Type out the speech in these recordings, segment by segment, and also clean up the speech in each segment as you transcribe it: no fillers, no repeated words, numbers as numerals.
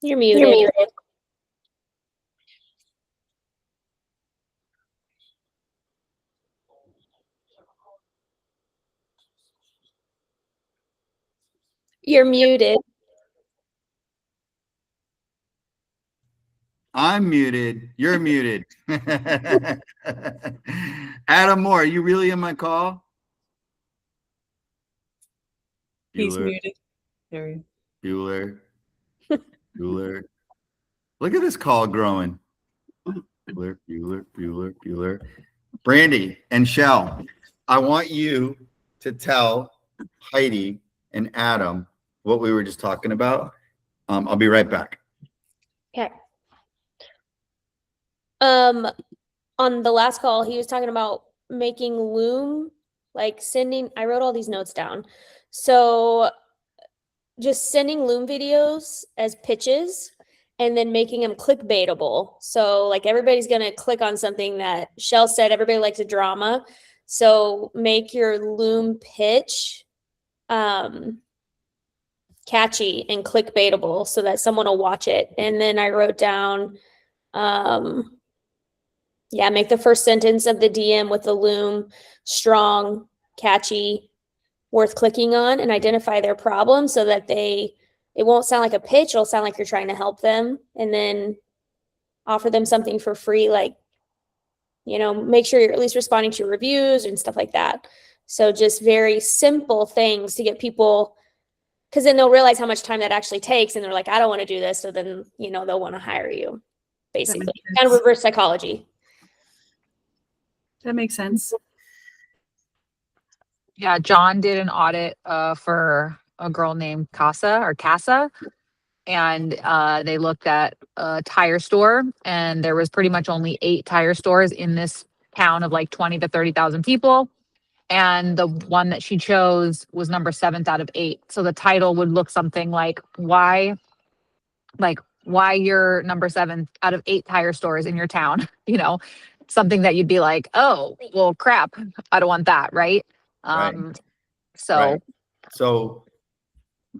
You're muted. You're muted. I'm muted. You're muted. Adam Moore, are you really in my call? He's muted. There Bueller. Bueller. Look at this call growing. Bueller. Brandy and Shell, I want you to tell Heidi and Adam what we were just talking about. I'll be right back. Okay. On the last call, he was talking about making Loom, like sending, I wrote all these notes down. So just sending Loom videos as pitches and then making them clickbaitable. So like everybody's going to click on something that Shell said, everybody likes a drama. So make your Loom pitch catchy and clickbaitable so that someone will watch it. And then I wrote down, yeah, make the first sentence of the DM with the Loom strong, catchy, worth clicking on, and identify their problem so that it won't sound like a pitch. It'll sound like you're trying to help them, and then offer them something for free. Like, make sure you're at least responding to reviews and stuff like that. So just very simple things to get people, because then they'll realize how much time that actually takes. And they're like, I don't want to do this. So then, they'll want to hire you, basically. Kind of reverse psychology. That makes sense. Yeah, John did an audit for a girl named Casa, and they looked at a tire store, and there was pretty much only 8 tire stores in this town of like 20 to 30,000 people. And the one that she chose was number 7th out of 8. So the title would look something like why you're number 7 out of 8 tire stores in your town, something that you'd be like, oh, well, crap, I don't want that, right? Right. So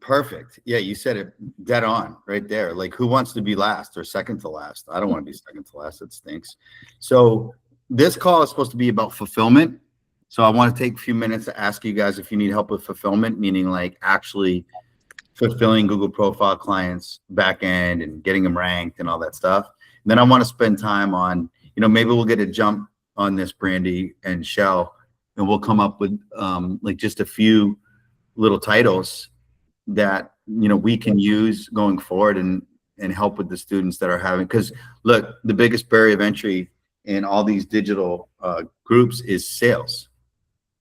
perfect. Yeah, you said it dead on right there. Like, who wants to be last or second to last? I don't want to be second to last. It stinks. So this call is supposed to be about fulfillment. So I want to take a few minutes to ask you guys if you need help with fulfillment, meaning like actually fulfilling Google profile clients back end and getting them ranked and all that stuff. And then I want to spend time on, maybe we'll get a jump on this, Brandy and Shell, and we'll come up with like just a few little titles that we can use going forward and help with the students that are having, because look, the biggest barrier of entry in all these digital groups is sales,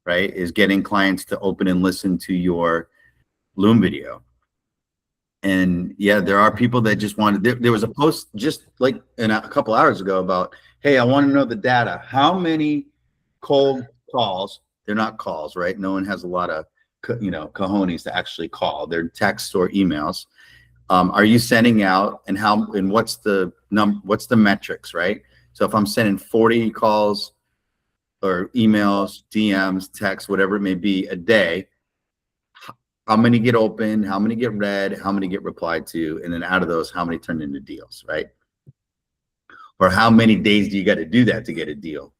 right? Is getting clients to open and listen to your Loom video. And yeah, there are people that just wanted, there was a post just like a couple hours ago about, hey, I want to know the data. How many cold calls, they're not calls, right? No one has a lot of, cojones to actually call. They're texts or emails. Are you sending out, and what's the metrics, right? So if I'm sending 40 calls or emails, DMs, texts, whatever it may be a day, how many get open, how many get read, how many get replied to, and then out of those, how many turn into deals, right? Or how many days do you got to do that to get a deal?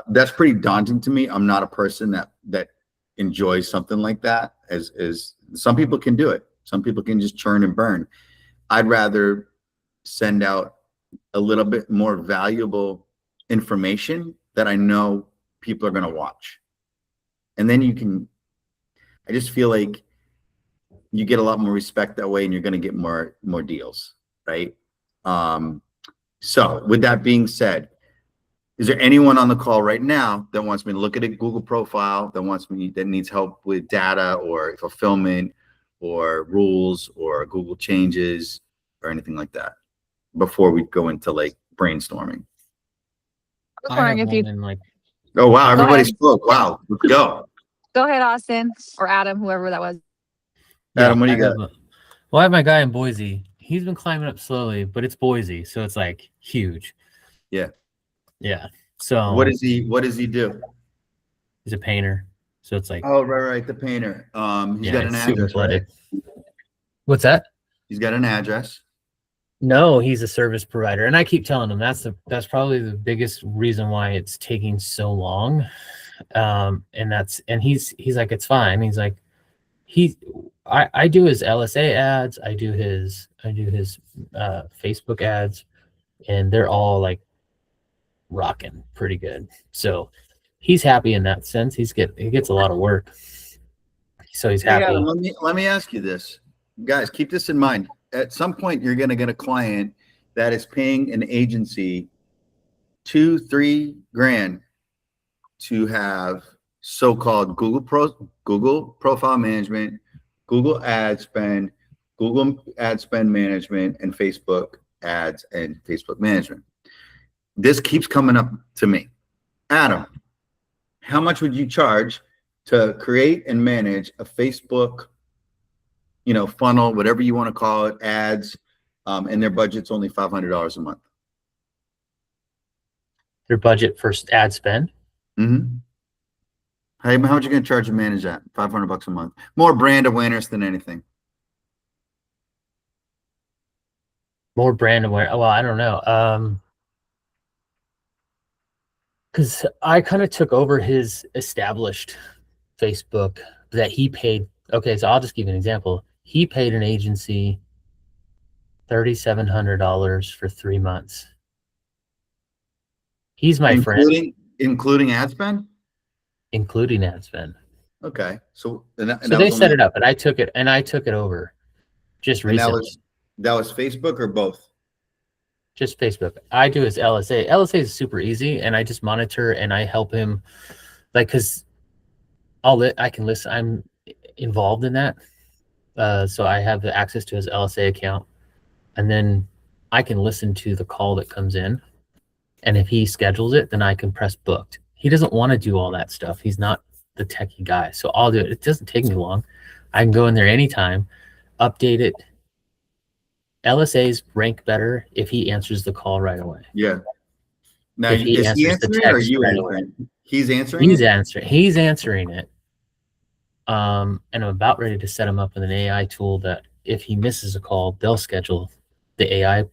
That's pretty daunting to me. I'm not a person that enjoys something like that. As some people can do it. Some people can just churn and burn. I'd rather send out a little bit more valuable information that I know people are going to watch. And then I just feel like you get a lot more respect that way, and you're going to get more deals, right? So with that being said, is there anyone on the call right now that wants me to look at a Google profile, that needs help with data or fulfillment or rules or Google changes or anything like that before we go into like brainstorming? I was wondering if you. Oh wow, everybody spoke. Wow, let's go. Go ahead, Austin or Adam, whoever that was. Adam, what do you got? Well, I have my guy in Boise. He's been climbing up slowly, but it's Boise, so it's like huge. Yeah. So what does he do? He's a painter. So it's like, oh, right, the painter. He's got an address, right? What's that? He's got an address. No, he's a service provider, and I keep telling him that's probably the biggest reason why it's taking so long. And he's like, it's fine. He's like, I do his LSA ads, I do his Facebook ads, and they're all like rocking pretty good. So he's happy in that sense. He gets a lot of work, so he's happy. Yeah, let me ask you this, guys. Keep this in mind. At some point, you're going to get a client that is paying an agency $2-3 grand to have so-called Google profile management, Google ad spend management, and Facebook ads and Facebook management. This keeps coming up to me. Adam, how much would you charge to create and manage a Facebook, funnel, whatever you want to call it, ads, and their budget's only $500 a month? Their budget for ad spend? Mm-hmm. How much you going to charge to manage that? $500 a month. More brand awareness than anything. More brand awareness. Well, I don't know. Because I kind of took over his established Facebook that he paid. Okay, so I'll just give you an example. He paid an agency $3,700 for 3 months. He's my friend. Including ad spend? Including ad spend. Okay. So they set it up, and I took it over just recently. That was Facebook or both? Just Facebook. I do his LSA. LSA is super easy, and I just monitor and I help him, like, because I can listen. I'm involved in that, so I have the access to his LSA account, and then I can listen to the call that comes in, and if he schedules it, then I can press booked. He doesn't want to do all that stuff. He's not the techie guy, so I'll do it. It doesn't take me long. I can go in there anytime, update it. LSAs rank better if he answers the call right away. Yeah. Now, is he answering it or are you answering? He's answering. He's answering it. And I'm about ready to set him up with an AI tool that if he misses a call, they'll schedule the AI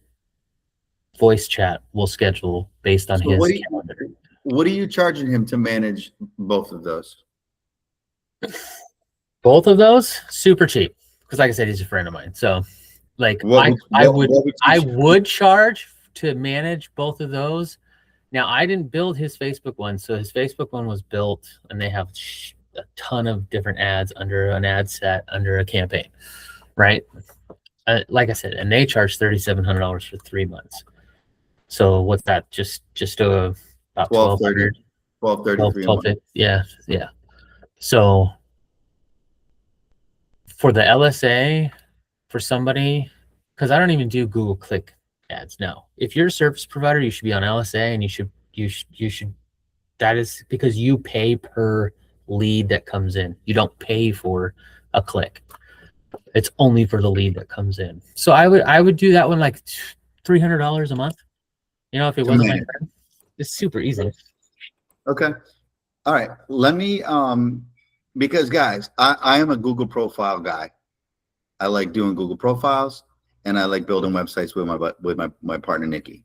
voice chat. Will schedule based on his calendar. What are you charging him to manage both of those? Both of those super cheap because, like I said, he's a friend of mine. So. Like I would charge to manage both of those. Now I didn't build his Facebook one, so his Facebook one was built, and they have a ton of different ads under an ad set under a campaign, right? Like I said, and they charge $3,700 for 3 months. So what's that? Just about $1,230. Yeah. So for the LSA. For somebody, because I don't even do Google Click ads. No, if you're a service provider, you should be on LSA, and you should. That is because you pay per lead that comes in. You don't pay for a click. It's only for the lead that comes in. So I would do that one like $300 a month. If it wasn't my friend, it's super easy. Okay, all right. Let me because guys, I am a Google profile guy. I like doing Google profiles, and I like building websites with my partner Nikki.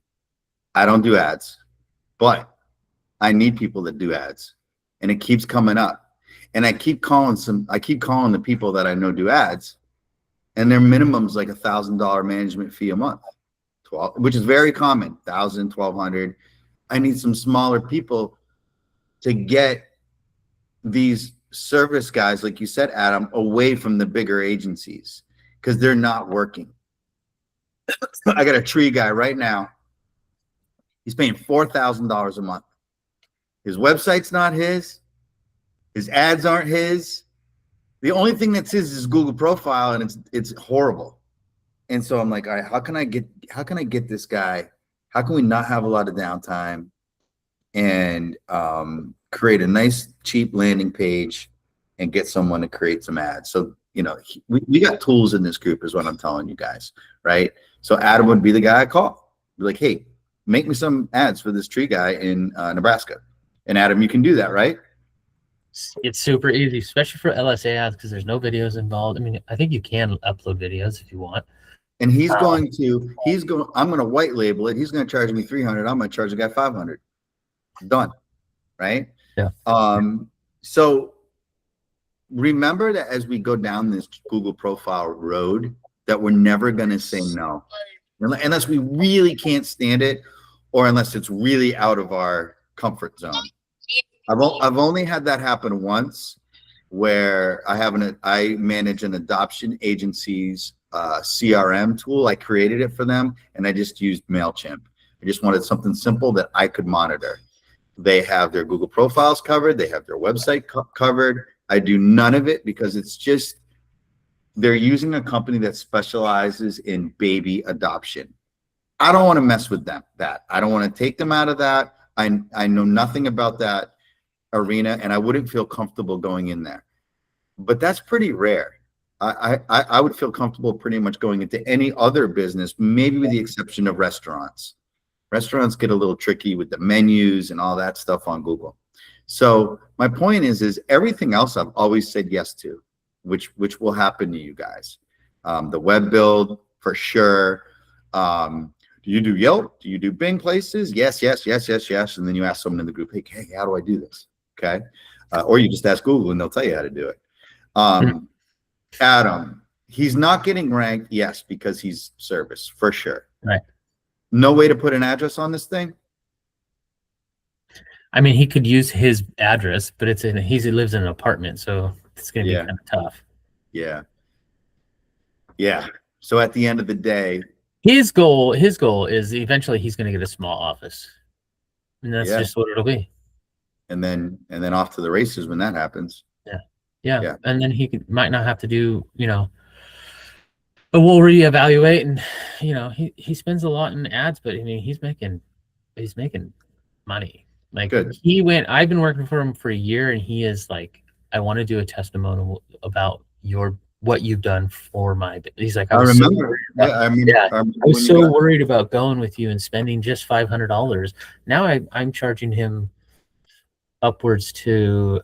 I don't do ads, but I need people that do ads, and it keeps coming up. And I keep calling the people that I know do ads, and their minimum's like $1,000 management fee a month, which is very common. 1,000, 1,200. I need some smaller people to get these service guys, like you said, Adam, away from the bigger agencies because they're not working. I got a tree guy right now. He's paying $4,000 a month. His website's not his. His ads aren't his. The only thing that's his is Google profile, and it's horrible. And so I'm like, all right, how can I get this guy? How can we not have a lot of downtime and create a nice cheap landing page and get someone to create some ads? So we got tools in this group is what I'm telling you guys, right? So Adam would be the guy I call, be like, hey, make me some ads for this tree guy in Nebraska. And Adam, you can do that, right? It's super easy, especially for LSA ads because there's no videos involved. I mean, I think you can upload videos if you want. And I'm going to white label it. He's going to charge me 300. I'm going to charge the guy 500. Done. Right. Yeah. So remember that as we go down this Google profile road, that we're never going to say no, unless we really can't stand it, or unless it's really out of our comfort zone. I've only had that happen once, where I manage an adoption agency's CRM tool. I created it for them, and I just used MailChimp. I just wanted something simple that I could monitor. They have their Google profiles covered. They have their website covered. I do none of it because it's just, they're using a company that specializes in baby adoption. I don't want to mess with that. I don't want to take them out of that. I know nothing about that arena, and I wouldn't feel comfortable going in there. But that's pretty rare. I would feel comfortable pretty much going into any other business, maybe with the exception of restaurants. Restaurants get a little tricky with the menus and all that stuff on Google. So my point is everything else I've always said yes to, which will happen to you guys. The web build, for sure. Do you do Yelp? Do you do Bing places? Yes. And then you ask someone in the group, hey, how do I do this? Okay. Or you just ask Google and they'll tell you how to do it. Adam, he's not getting ranked, yes, because he's service, for sure. Right. No way to put an address on this thing? I mean, he could use his address, but he lives in an apartment, so it's going to be kind of tough. Yeah. So at the end of the day, his goal is eventually he's going to get a small office, and that's just what it'll be. And then off to the races when that happens. Yeah. And then might not have to do, but we'll reevaluate. And he spends a lot in ads, but I mean he's making money. Like, good. I've been working for him for a year, and he is like, I want to do a testimonial about what you've done for my. He's like, I remember. I was so worried about going with you and spending just $500. Now I'm charging him upwards to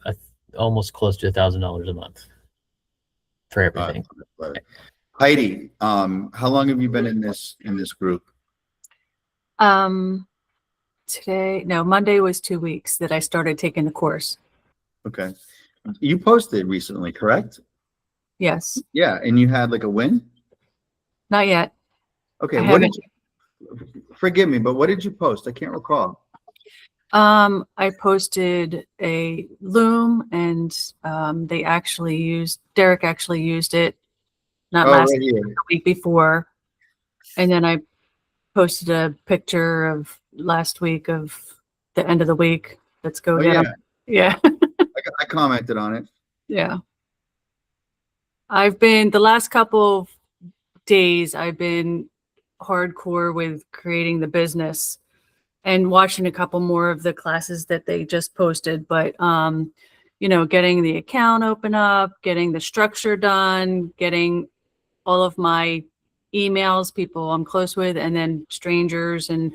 almost close to $1,000 a month for everything. Heidi, how long have you been in this group? Monday was 2 weeks that I started taking the course. Okay. You posted recently, correct? Yes. Yeah, and you had like a win? Not yet. Okay. Forgive me, but what did you post? I can't recall. I posted a loom, and Derek actually used it, not last week, the week before. And then I posted a picture of last week of the end of the week. Let's go get them. Yeah. I commented on it. Yeah. The last couple of days, I've been hardcore with creating the business and watching a couple more of the classes that they just posted. But, getting the account open up, getting the structure done, getting all of my emails, people I'm close with, and then strangers. And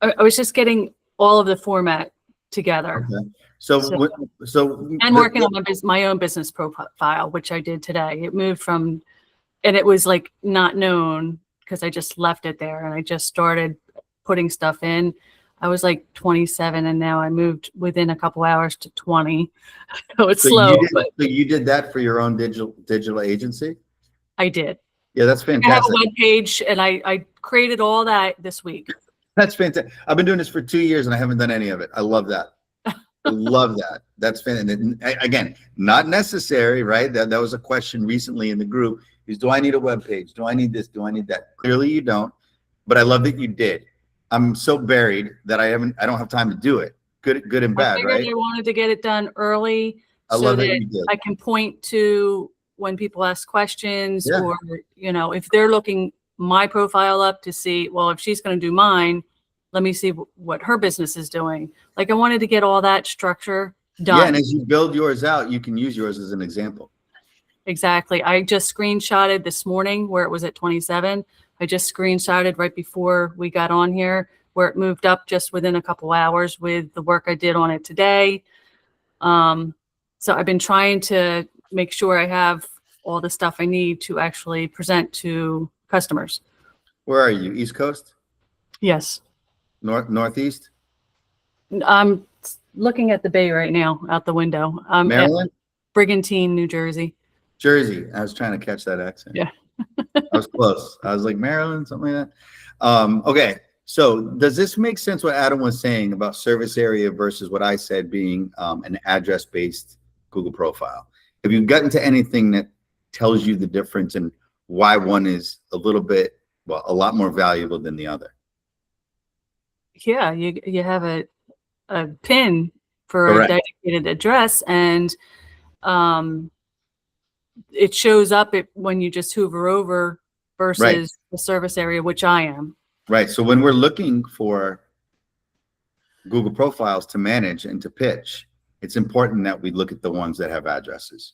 I was just getting all of the format together. Okay. And working on my own business profile, which I did today. It moved from, and it was like not known because I just left it there and I just started putting stuff in. I was like 27, and now I moved within a couple hours to 20. So it's slow. So you did that for your own digital agency? I did. Yeah, that's fantastic. I have a web page, and I created all that this week. That's fantastic. I've been doing this for 2 years and I haven't done any of it. I love that. I love that. That's fantastic. Again, not necessary, right? That was a question recently in the group. Do I need a web page? Do I need this? Do I need that? Clearly you don't, but I love that you did. I'm so buried that I don't have time to do it. Good and bad, right? I wanted to get it done early so that I can point to when people ask questions, or if they're looking my profile up to see, well, if she's going to do mine, let me see what her business is doing. Like, I wanted to get all that structure done. Yeah, and as you build yours out, you can use yours as an example. Exactly. I just screenshotted this morning where it was at 27. I just screenshotted right before we got on here where it moved up just within a couple hours with the work I did on it today. So I've been trying to make sure I have all the stuff I need to actually present to customers. Where are you? East Coast? Yes. Northeast? I'm looking at the bay right now out the window. I'm at Maryland? Brigantine, New Jersey. Jersey. I was trying to catch that accent. Yeah. I was close. I was like Maryland, something like that. Okay. So does this make sense what Adam was saying about service area versus what I said being an address-based Google profile? Have you gotten to anything that tells you the difference and why one is a lot more valuable than the other? Yeah, you have a pin for Correct. a dedicated address, and it shows up when you just hover over versus the service area, which I am. Right. So when we're looking for Google profiles to manage and to pitch, it's important that we look at the ones that have addresses.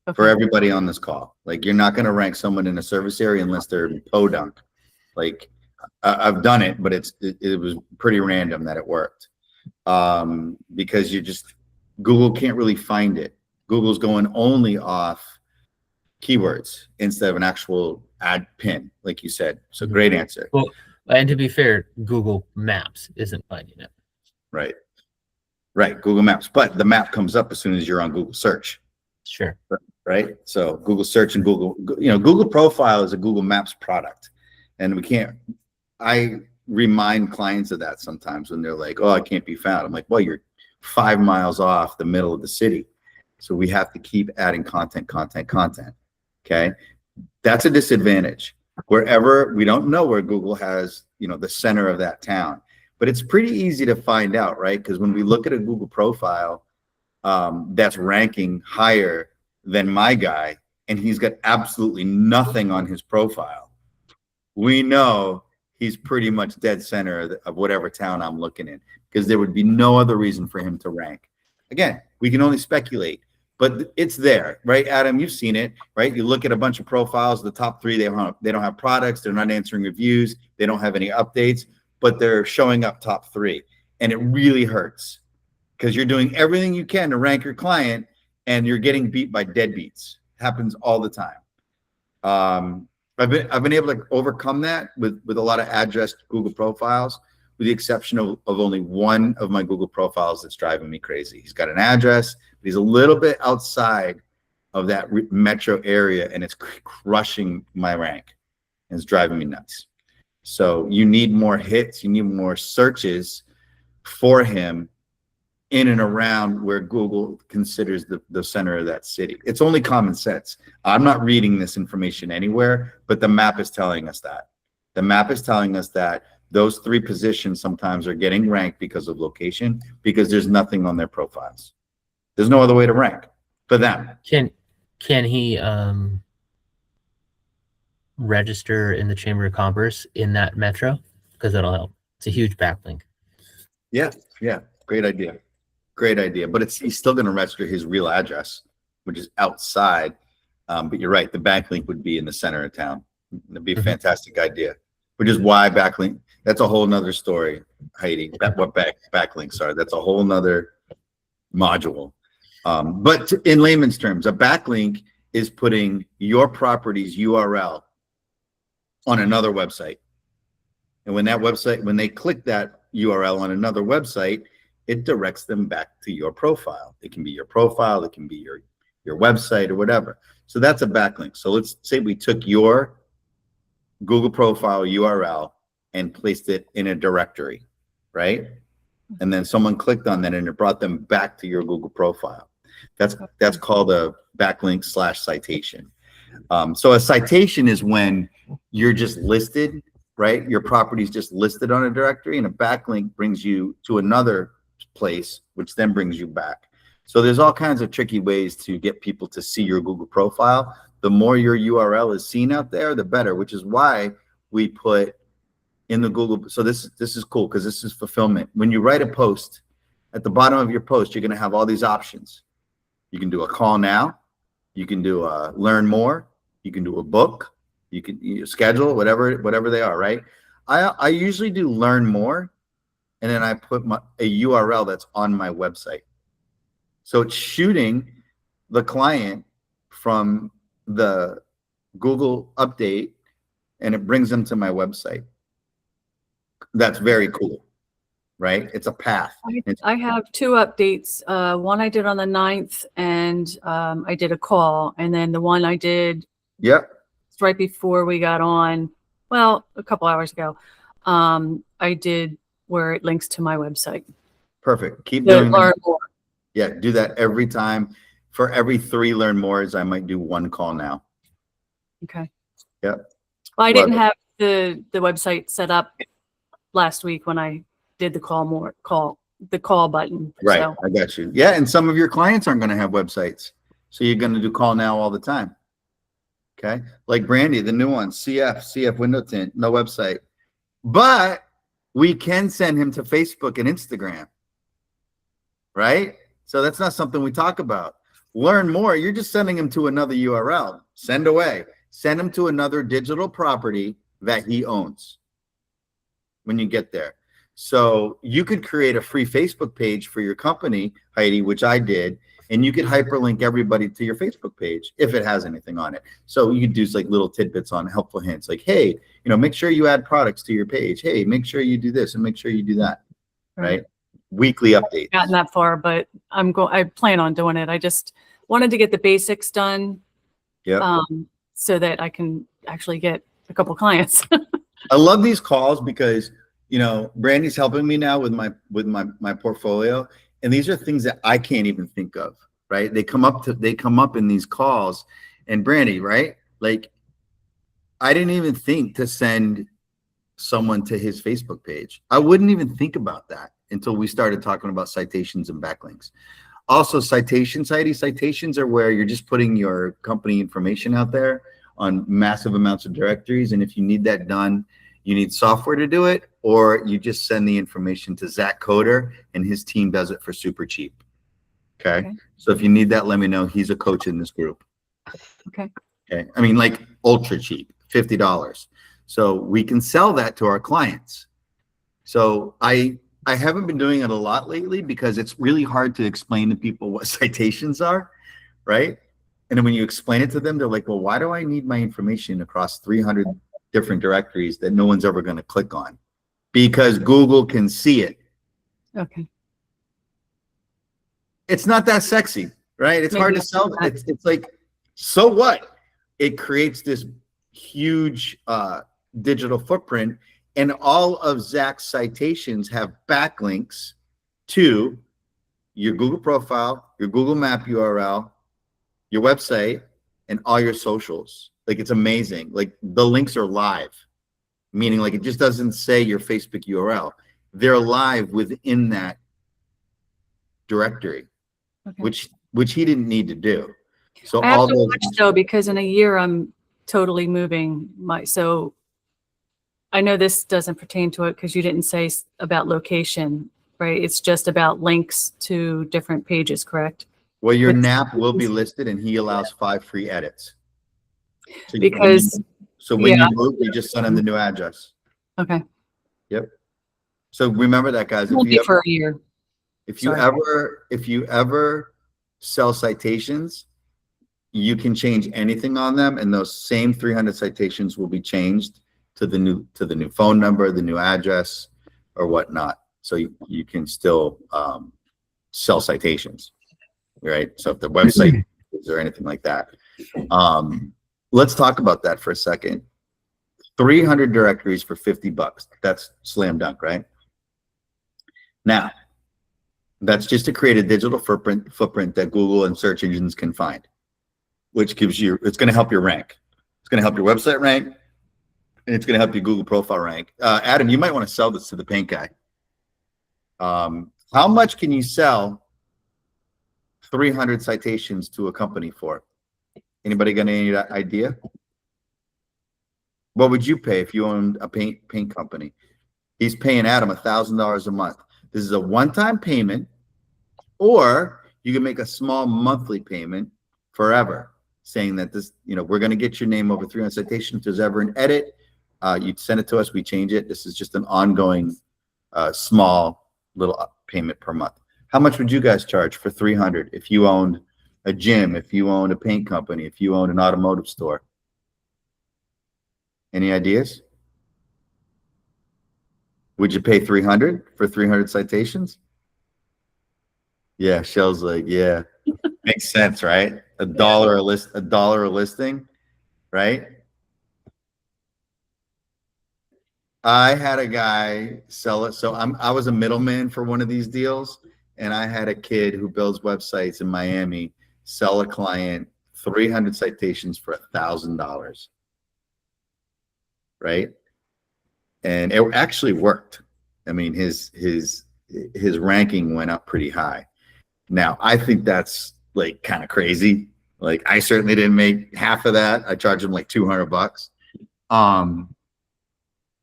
Okay. For everybody on this call. Like, you're not going to rank someone in a service area unless they're in podunk. Like, I've done it, but it was pretty random that it worked. Because Google can't really find it. Google's going only off keywords instead of an actual ad pin, like you said. So great answer. Well, and to be fair, Google Maps isn't finding it. Right. Google Maps, but the map comes up as soon as you're on Google search. Sure. Right. So Google search and Google profile is a Google Maps product. And I remind clients of that sometimes when they're like, oh, I can't be found. I'm like, well, you're 5 miles off the middle of the city. So we have to keep adding content. Okay. That's a disadvantage. Wherever we don't know where Google has, the center of that town, but it's pretty easy to find out, right? Because when we look at a Google profile that's ranking higher than my guy, and he's got absolutely nothing on his profile, we know he's pretty much dead center of whatever town I'm looking in, because there would be no other reason for him to rank. Again, we can only speculate, but it's there, right? Adam, you've seen it, right? You look at a bunch of profiles, the top 3, they don't have products, they're not answering reviews, they don't have any updates, but they're showing up top 3. And it really hurts because you're doing everything you can to rank your client and you're getting beat by deadbeats. Happens all the time. I've been able to overcome that with a lot of addressed Google profiles, with the exception of only one of my Google profiles that's driving me crazy. He's got an address, but he's a little bit outside of that metro area, and it's crushing my rank, and it's driving me nuts. So you need more hits, you need more searches for him in and around where Google considers the center of that city. It's only common sense. I'm not reading this information anywhere, but the map is telling us that. The map is telling us that those 3 positions sometimes are getting ranked because of location, because there's nothing on their profiles. There's no other way to rank for them. Can he register in the Chamber of Commerce in that metro? Because that'll help. It's a huge backlink. Yeah. Great idea. But he's still going to register his real address, which is outside. But you're right. The backlink would be in the center of town. It'd be a fantastic idea, which is why backlink. That's a whole nother story, Heidi. What backlinks are. That's a whole nother module. But in layman's terms, a backlink is putting your property's URL on another website. And when they click that URL on another website, it directs them back to your profile. It can be your profile, it can be your website or whatever. So that's a backlink. So let's say we took your Google profile URL and placed it in a directory, right? And then someone clicked on that and it brought them back to your Google profile. That's called a backlink / citation. So a citation is when you're just listed, right? Your property's just listed on a directory, and a backlink brings you to another place, which then brings you back. So there's all kinds of tricky ways to get people to see your Google profile. The more your URL is seen out there, the better, which is why we put in the Google. So this is cool because this is fulfillment. When you write a post, at the bottom of your post, you're going to have all these options. You can do a call now. You can do a learn more. You can do a book. You can schedule, whatever they are, right? I usually do learn more, and then I put a URL that's on my website. So it's shooting the client from the Google update and it brings them to my website. That's very cool, right? It's a path. I have 2 updates. One I did on the 9th, and I did a call, and then the one I did Yep. right before we got on, well, a couple hours ago, I did where it links to my website. Perfect. Keep To doing learn that. more. Yeah, do that every time. For every 3 learn mores, I might do 1 call now. Okay. Yep. Well, I Love didn't it. have the website set up last week when I did the call button. Right. So, I got you. Yeah. And some of your clients aren't going to have websites. So you're going to do call now all the time. Okay. Like Brandy, the new one, CF window tint, no website. But we can send him to Facebook and Instagram. Right. So that's not something we talk about. Learn more. You're just sending him to another URL. Send away. Send him to another digital property that he owns when you get there. So you could create a free Facebook page for your company, Heidi, which I did, and you could hyperlink everybody to your Facebook page if it has anything on it. So you could do like little tidbits on helpful hints, like, hey, make sure you add products to your page. Hey, make sure you do this and make sure you do that. Right? Weekly updates. gotten that far, but I plan on doing it. I just wanted to get the basics done. Yeah. So that I can actually get a couple clients. I love these calls because Brandy's helping me now with my portfolio, and these are things that I can't even think of. Right? They come up in these calls, and Brandy, right? Like, I didn't even think to send someone to his Facebook page. I wouldn't even think about that until we started talking about citations and backlinks. Also, citations are where you're just putting your company information out there on massive amounts of directories. And if you need that done, you need software to do it, or you just send the information to Zach Coder and his team does it for super cheap. Okay. So if you need that, let me know. He's a coach in this group. Okay. Okay. I mean, like ultra cheap, $50. So we can sell that to our clients. So I haven't been doing it a lot lately because it's really hard to explain to people what citations are, right? And then when you explain it to them, they're like, well, why do I need my information across 300 different directories that no one's ever going to click on? Because Google can see it. Okay. It's not that sexy, right? It's Maybe hard to sell. It's like, so what? It creates this huge digital footprint, and all of Zach's citations have backlinks to your Google profile, your Google Map URL, your website, and all your socials. Like, it's amazing. Like, the links are live, meaning like it just doesn't say your Facebook URL. They're live within that directory, which he didn't need to do. So I have all to those, watch though, because in a year I'm totally moving so I know this doesn't pertain to it because you didn't say about location, right? It's just about links to different pages, correct? well, your NAP will be listed, and he allows 5 free edits. So Because when you move, you just send him the new address. okay, Yep. So remember that, guys. won't be for a year. If you ever sell citations, you can change anything on them, and those same 300 citations will be changed to the new phone number, the new address, or whatnot. So you can still sell citations, right? So if the website is or anything like that. Let's talk about that for a second. 300 directories for $50. That's slam dunk, right? Now, that's just to create a digital footprint that Google and search engines can find, which it's going to help your rank. It's going to help your website rank, and it's going to help your Google profile rank. Adam, you might want to sell this to the paint guy. How much can you sell 300 citations to a company for? Anybody got any idea? What would you pay if you owned a paint company? He's paying Adam $1,000 a month. This is a one-time payment, or you can make a small monthly payment forever, saying that this, we're going to get your name over 300 citations. If there's ever an edit, you'd send it to us. We change it. This is just an ongoing, small little payment per month. How much would you guys charge for 300 if you owned a gym, if you owned a paint company, if you owned an automotive store? Any ideas? Would you pay 300 for 300 citations? Yeah, Shell's like, yeah, makes sense, right? $1 a listing, right? I had a guy sell it. So I was a middleman for one of these deals, and I had a kid who builds websites in Miami sell a client 300 citations for $1,000, right? And it actually worked. I mean, his ranking went up pretty high. Now, I think that's like kind of crazy. Like, I certainly didn't make half of that. I charged him like $200. I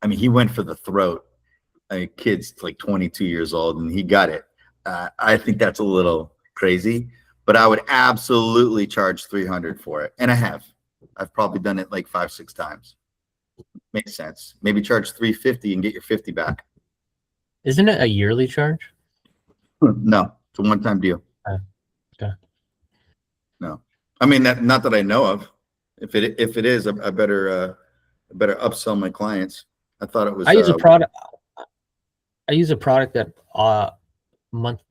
mean, he went for the throat. A kid's like 22 years old, and he got it. I think that's a little crazy, but I would absolutely charge 300 for it, and I have. I've probably done it like 5-6 times. Makes sense. Maybe charge 350 and get your 50 back. Isn't it a yearly charge? No, it's a one-time deal. Okay. No, I mean that. Not that I know of. If it is, I better upsell my clients. I thought it was. I use a product. I use a product that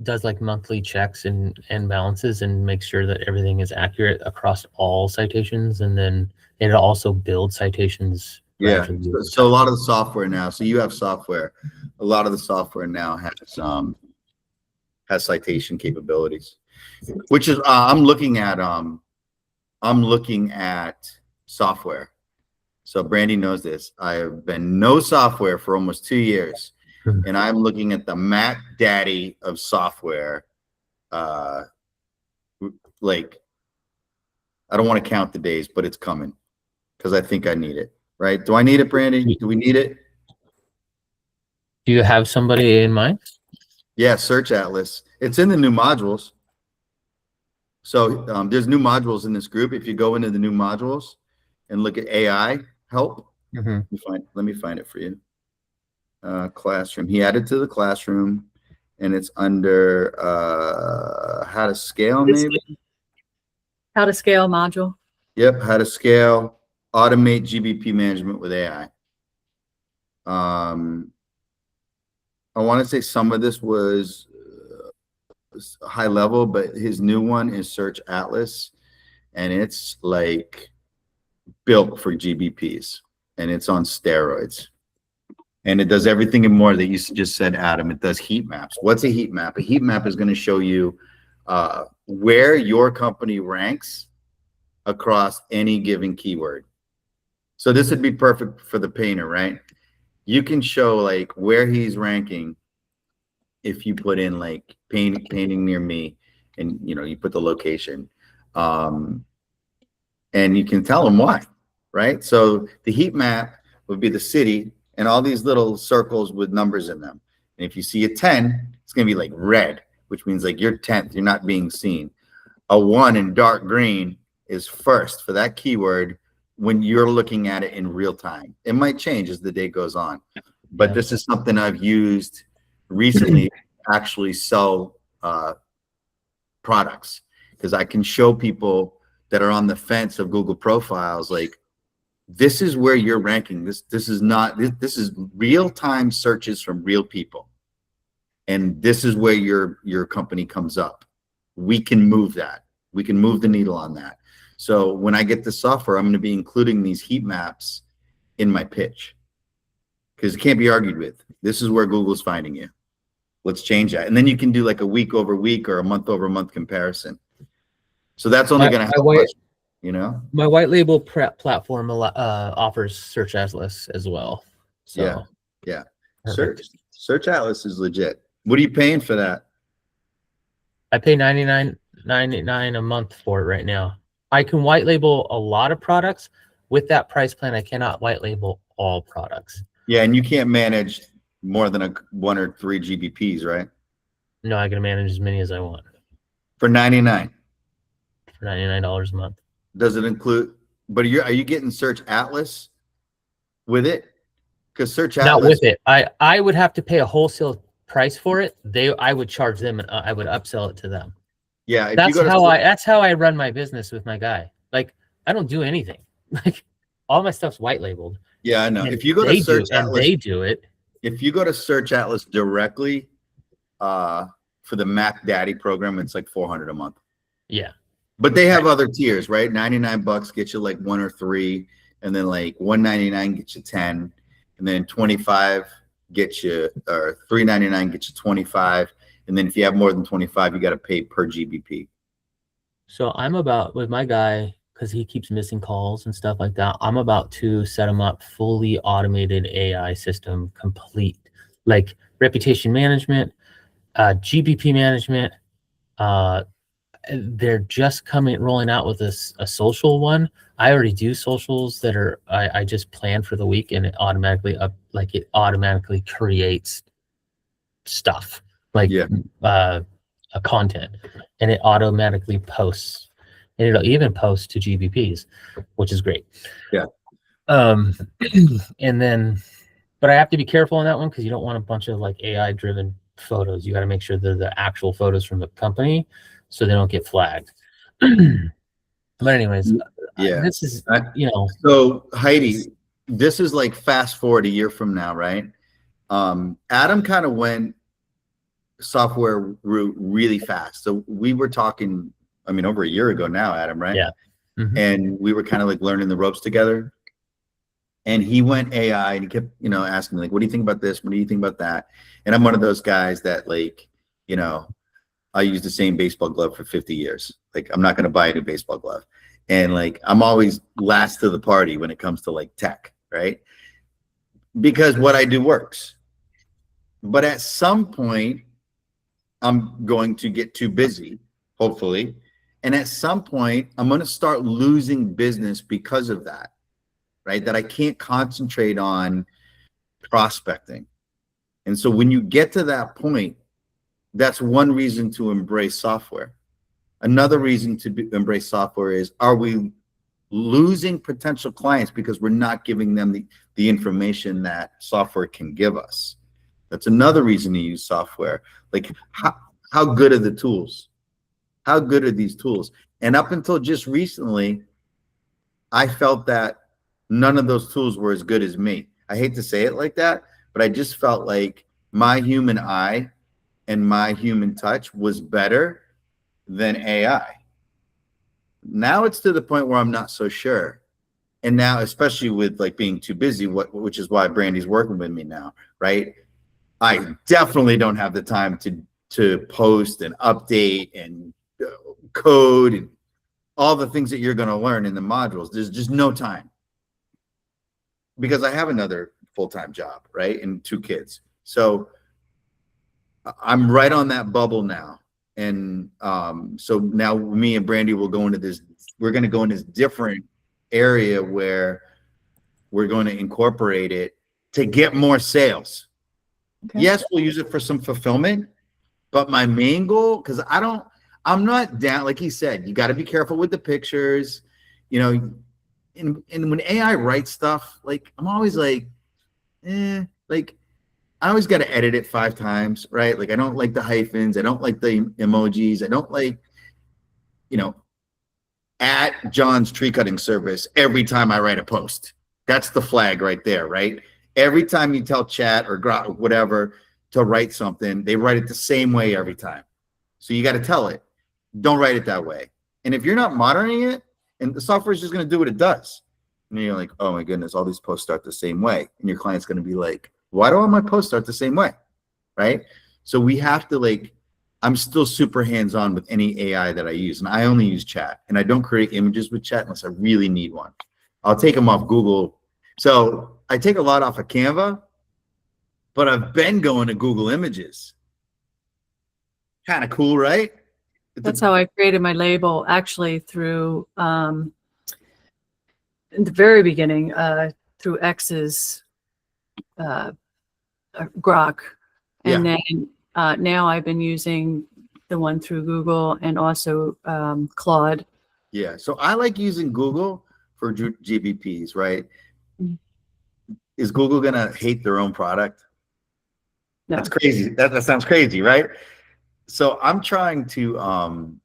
does like monthly checks and balances and makes sure that everything is accurate across all citations, and then it also builds citations. Yeah. So a lot of the software now. So you have software. A lot of the software now has citation capabilities, which is I'm looking at software. So Brandy knows this. I have been no software for almost 2 years, and I'm looking at the Mac Daddy of software. Like, I don't want to count the days, but it's coming because I think I need it. Right? Do I need it, Brandy? Do we need it? Do you have somebody in mind? Yeah, Search Atlas. It's in the new modules. So there's new modules in this group. If you go into the new modules and look at AI help, let me find it for you. Classroom. He added to the classroom, and it's under how to scale, maybe. How to scale module. Yep, how to scale, automate GBP management with AI. I want to say some of this was high level, but his new one is Search Atlas, and it's like built for GBPs, and it's on steroids. And it does everything and more that you just said, Adam. It does heat maps. What's a heat map? A heat map is going to show you where your company ranks across any given keyword. So this would be perfect for the painter, right? You can show like where he's ranking if you put in like painting near me, and you put the location, and you can tell him why, right? So the heat map would be the city and all these little circles with numbers in them. And if you see a 10, it's going to be like red, which means like you're 10th, you're not being seen. A 1 in dark green is first for that keyword when you're looking at it in real time. It might change as the day goes on, but this is something I've used recently actually sell products, because I can show people that are on the fence of Google profiles, like, this is where you're ranking. This is real-time searches from real people, and this is where your company comes up. We can move that. We can move the needle on that. So when I get the software, I'm going to be including these heat maps in my pitch, because it can't be argued with. This is where Google's finding you. Let's change that. And then you can do like a week over week or a month over month comparison. So that's only going to help us, My white label platform offers Search Atlas as well. So yeah. Search Atlas is legit. What are you paying for that? I pay $99.99 a month for it right now. I can white label a lot of products. With that price plan, I cannot white label all products. Yeah, and you can't manage more than 1 or 3 GBPs, right? No, I can manage as many as I want. For $99. For $99 a month. Does it include? But are you getting Search Atlas with it? Because Search Atlas. Not with it. I would have to pay a wholesale price for it. I would charge them, and I would upsell it to them. Yeah, that's how I run my business with my guy. Like, I don't do anything. Like, all my stuff's white labeled. Yeah, I know. And If you go to they Search do, and Atlas, they do it. if you go to Search Atlas directly, for the Mac Daddy program, it's like $400 a month. Yeah. But they have other tiers, right? $99 gets you like 1 or 3, and then like $199 gets you 10, and then 25 gets you, or $399 gets you 25, and then if you have more than 25, you got to pay per GBP. So I'm about, with my guy, because he keeps missing calls and stuff like that, I'm about to set him up fully automated AI system, complete, like reputation management, GBP management. They're just rolling out with a social one. I already do socials that are, I just plan for the week, and it automatically it automatically creates stuff like a content, and it automatically posts, and it'll even post to GBPs, which is great. Yeah. And then, but I have to be careful on that one because you don't want a bunch of like AI driven photos. You got to make sure they're the actual photos from the company, so they don't get flagged. But anyways, yeah, this is, So Heidi, this is like fast forward a year from now, right? Adam kind of went software route really fast. So we were talking, I mean, over a year ago now, Adam, right? Yeah. Mm-hmm. And we were kind of like learning the ropes together. And he went AI, and he kept, asking me like, what do you think about this? What do you think about that? And I'm one of those guys that like, I use the same baseball glove for 50 years. Like, I'm not going to buy a new baseball glove. And like, I'm always last to the party when it comes to like tech, right? Because what I do works. But at some point, I'm going to get too busy, hopefully. And at some point, I'm going to start losing business because of that, right? That I can't concentrate on prospecting. And so when you get to that point, that's one reason to embrace software. Another reason to embrace software is, are we losing potential clients because we're not giving them the information that software can give us? That's another reason to use software. Like, how good are the tools? How good are these tools? And up until just recently, I felt that none of those tools were as good as me. I hate to say it like that, but I just felt like my human eye and my human touch was better than AI. Now it's to the point where I'm not so sure. And now, especially with like being too busy, which is why Brandy's working with me now, right? I definitely don't have the time to post and update and code and all the things that you're going to learn in the modules. There's just no time because I have another full-time job, right? And 2 kids. So I'm right on that bubble now. And so now me and Brandy will go into this, we're going to go in this different area where we're going to incorporate it to get more sales. Okay. Yes, we'll use it for some fulfillment, but my main goal, because I'm not down, like he said, you got to be careful with the pictures, and when AI writes stuff, like I'm always like, like I always got to edit it 5 times, right? Like I don't like the hyphens, I don't like the emojis, I don't like, at John's tree cutting service every time I write a post. That's the flag right there, right? Every time you tell chat or whatever to write something, they write it the same way every time. So you got to tell it, don't write it that way. And if you're not monitoring it, and the software is just going to do what it does, and you're like, oh my goodness, all these posts start the same way. And your client's going to be like, why do all my posts start the same way? Right? So we have to I'm still super hands-on with any AI that I use. And I only use chat. And I don't create images with chat unless I really need one. I'll take them off Google. So I take a lot off of Canva, but I've been going to Google Images. Kind of cool, right? That's how I created my label, actually, through in the very beginning, through X's Grok. And then now I've been using the one through Google and also Claude. Yeah, so I like using Google for GBPs, right? Is Google gonna hate their own product? No. That's crazy. That sounds crazy, right? So I'm trying to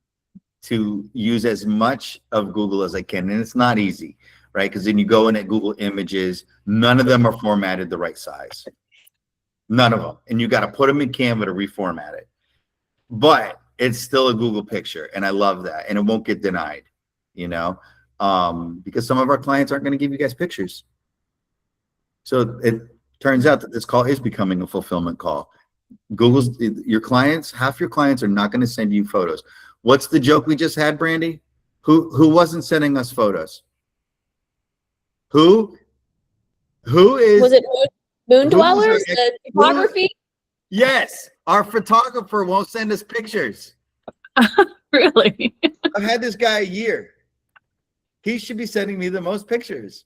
use as much of Google as I can, and it's not easy. right? Because then you go in at Google Images, none of them are formatted the right size. None of them. And you got to put them in Canva to reformat it. But it's still a Google picture, and I love that. And it won't get denied, you know, because some of our clients aren't going to give you guys pictures. So it turns out that this call is becoming a fulfillment call. Your clients, half your clients are not going to send you photos. What's the joke we just had, Brandy? Who wasn't sending us photos? Who is? Was it Moon who's Dwellers? our The photography? Yes, our photographer won't send us pictures. Really? I've had this guy a year. He should be sending me the most pictures.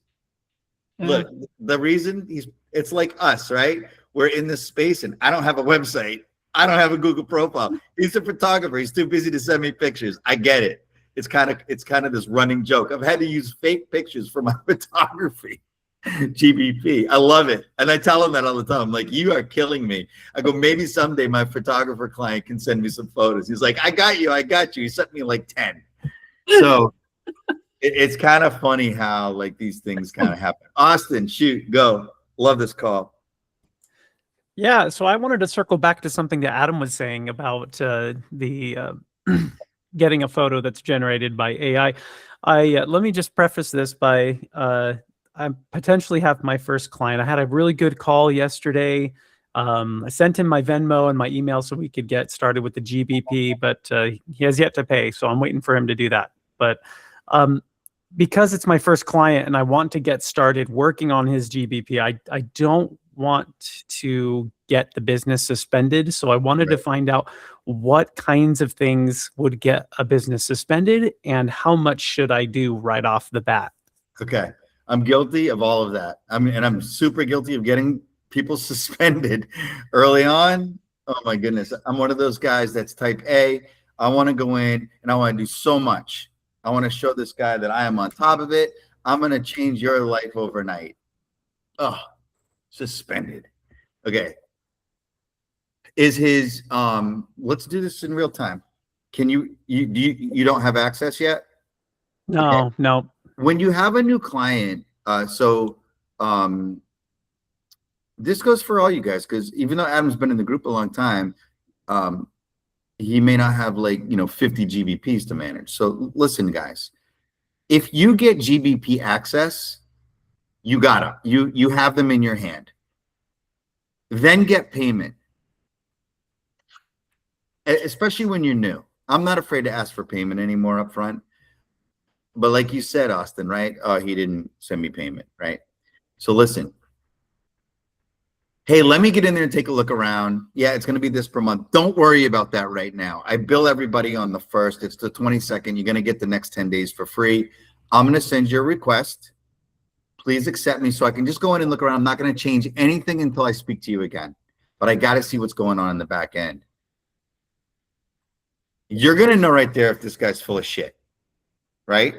Yeah. Look, the reason it's like us, right? We're in this space and I don't have a website. I don't have a Google profile. He's a photographer. He's too busy to send me pictures. I get it. It's kind of this running joke. I've had to use fake pictures for my photography. GBP. I love it. And I tell him that all the time. I'm like, you are killing me. I go, maybe someday my photographer client can send me some photos. He's like, I got you. He sent me like 10. So it's kind of funny how like these things kind of happen. Austin, shoot, go. Love this call. Yeah, so I wanted to circle back to something that Adam was saying about the getting a photo that's generated by AI. Let me just preface this by I potentially have my first client. I had a really good call yesterday. I sent him my Venmo and my email so we could get started with the GBP, but he has yet to pay, so I'm waiting for him to do that. But because it's my first client and I want to get started working on his GBP, I don't want to get the business suspended. So I wanted to find out what kinds of things would get a business suspended and how much should I do right off the bat. Okay. I'm guilty of all of that. I'm super guilty of getting people suspended early on. Oh my goodness. I'm one of those guys that's type A. I want to go in and I want to do so much. I want to show this guy that I am on top of it. I'm going to change your life overnight. Oh, suspended. Okay. Is his let's do this in real time. Can you don't have access yet? No, Okay. no. When you have a new client, this goes for all you guys, because even though Adam's been in the group a long time, he may not have 50 GBPs to manage. So listen, guys, if you get GBP access, you got them. You have them in your hand. Then get payment, especially when you're new. I'm not afraid to ask for payment anymore up front. But like you said, Austin, right? He didn't send me payment, right? So listen. Hey, let me get in there and take a look around. Yeah, it's going to be this per month. Don't worry about that right now. I bill everybody on the 1st. It's the 22nd. You're going to get the next 10 days for free. I'm going to send you a request. Please accept me so I can just go in and look around. I'm not going to change anything until I speak to you again. But I got to see what's going on in the back end. You're going to know right there if this guy's full of shit. Right?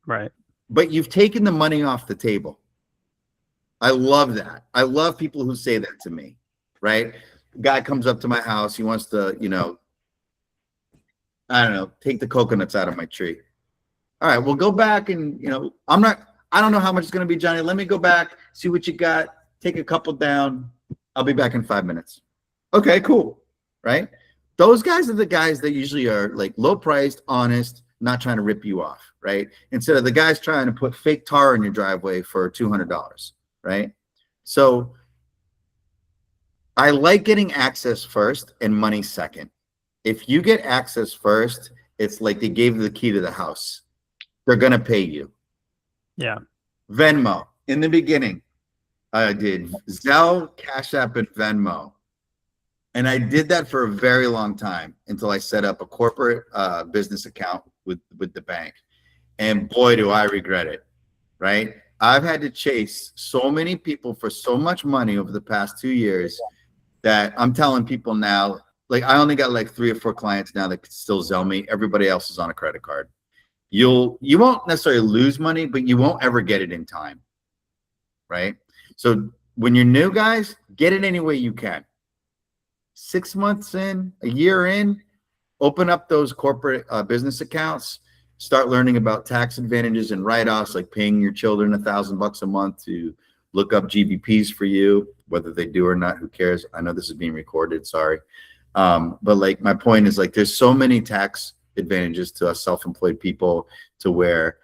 Right. But you've taken the money off the table. I love that. I love people who say that to me, right? Guy comes up to my house. He wants to, take the coconuts out of my tree. All right, we'll go back and, I don't know how much it's going to be, Johnny. Let me go back, see what you got, take a couple down. I'll be back in 5 minutes. Okay, cool. Right? Those guys are the guys that usually are like low priced, honest, not trying to rip you off, right? Instead of the guys trying to put fake tar in your driveway for $200, right? So I like getting access first and money second. If you get access first, it's like they gave you the key to the house. They're going to pay you. Yeah. Venmo. In the beginning, I did Zelle, Cash App, and Venmo. And I did that for a very long time until I set up a corporate business account with the bank. And boy, do I regret it, right? I've had to chase so many people for so much money over the past 2 years that I'm telling people now, like I only got like 3 or 4 clients now that can still Zelle me. Everybody else is on a credit card. You won't necessarily lose money, but you won't ever get it in time, right? So when you're new, guys, get it any way you can. 6 months in, a year in, open up those corporate business accounts. start learning about tax advantages and write-offs, like paying your children $1,000 a month to look up GBPs for you, whether they do or not, who cares? I know this is being recorded, sorry. But like my point is, like, there's so many tax advantages to us self-employed people to where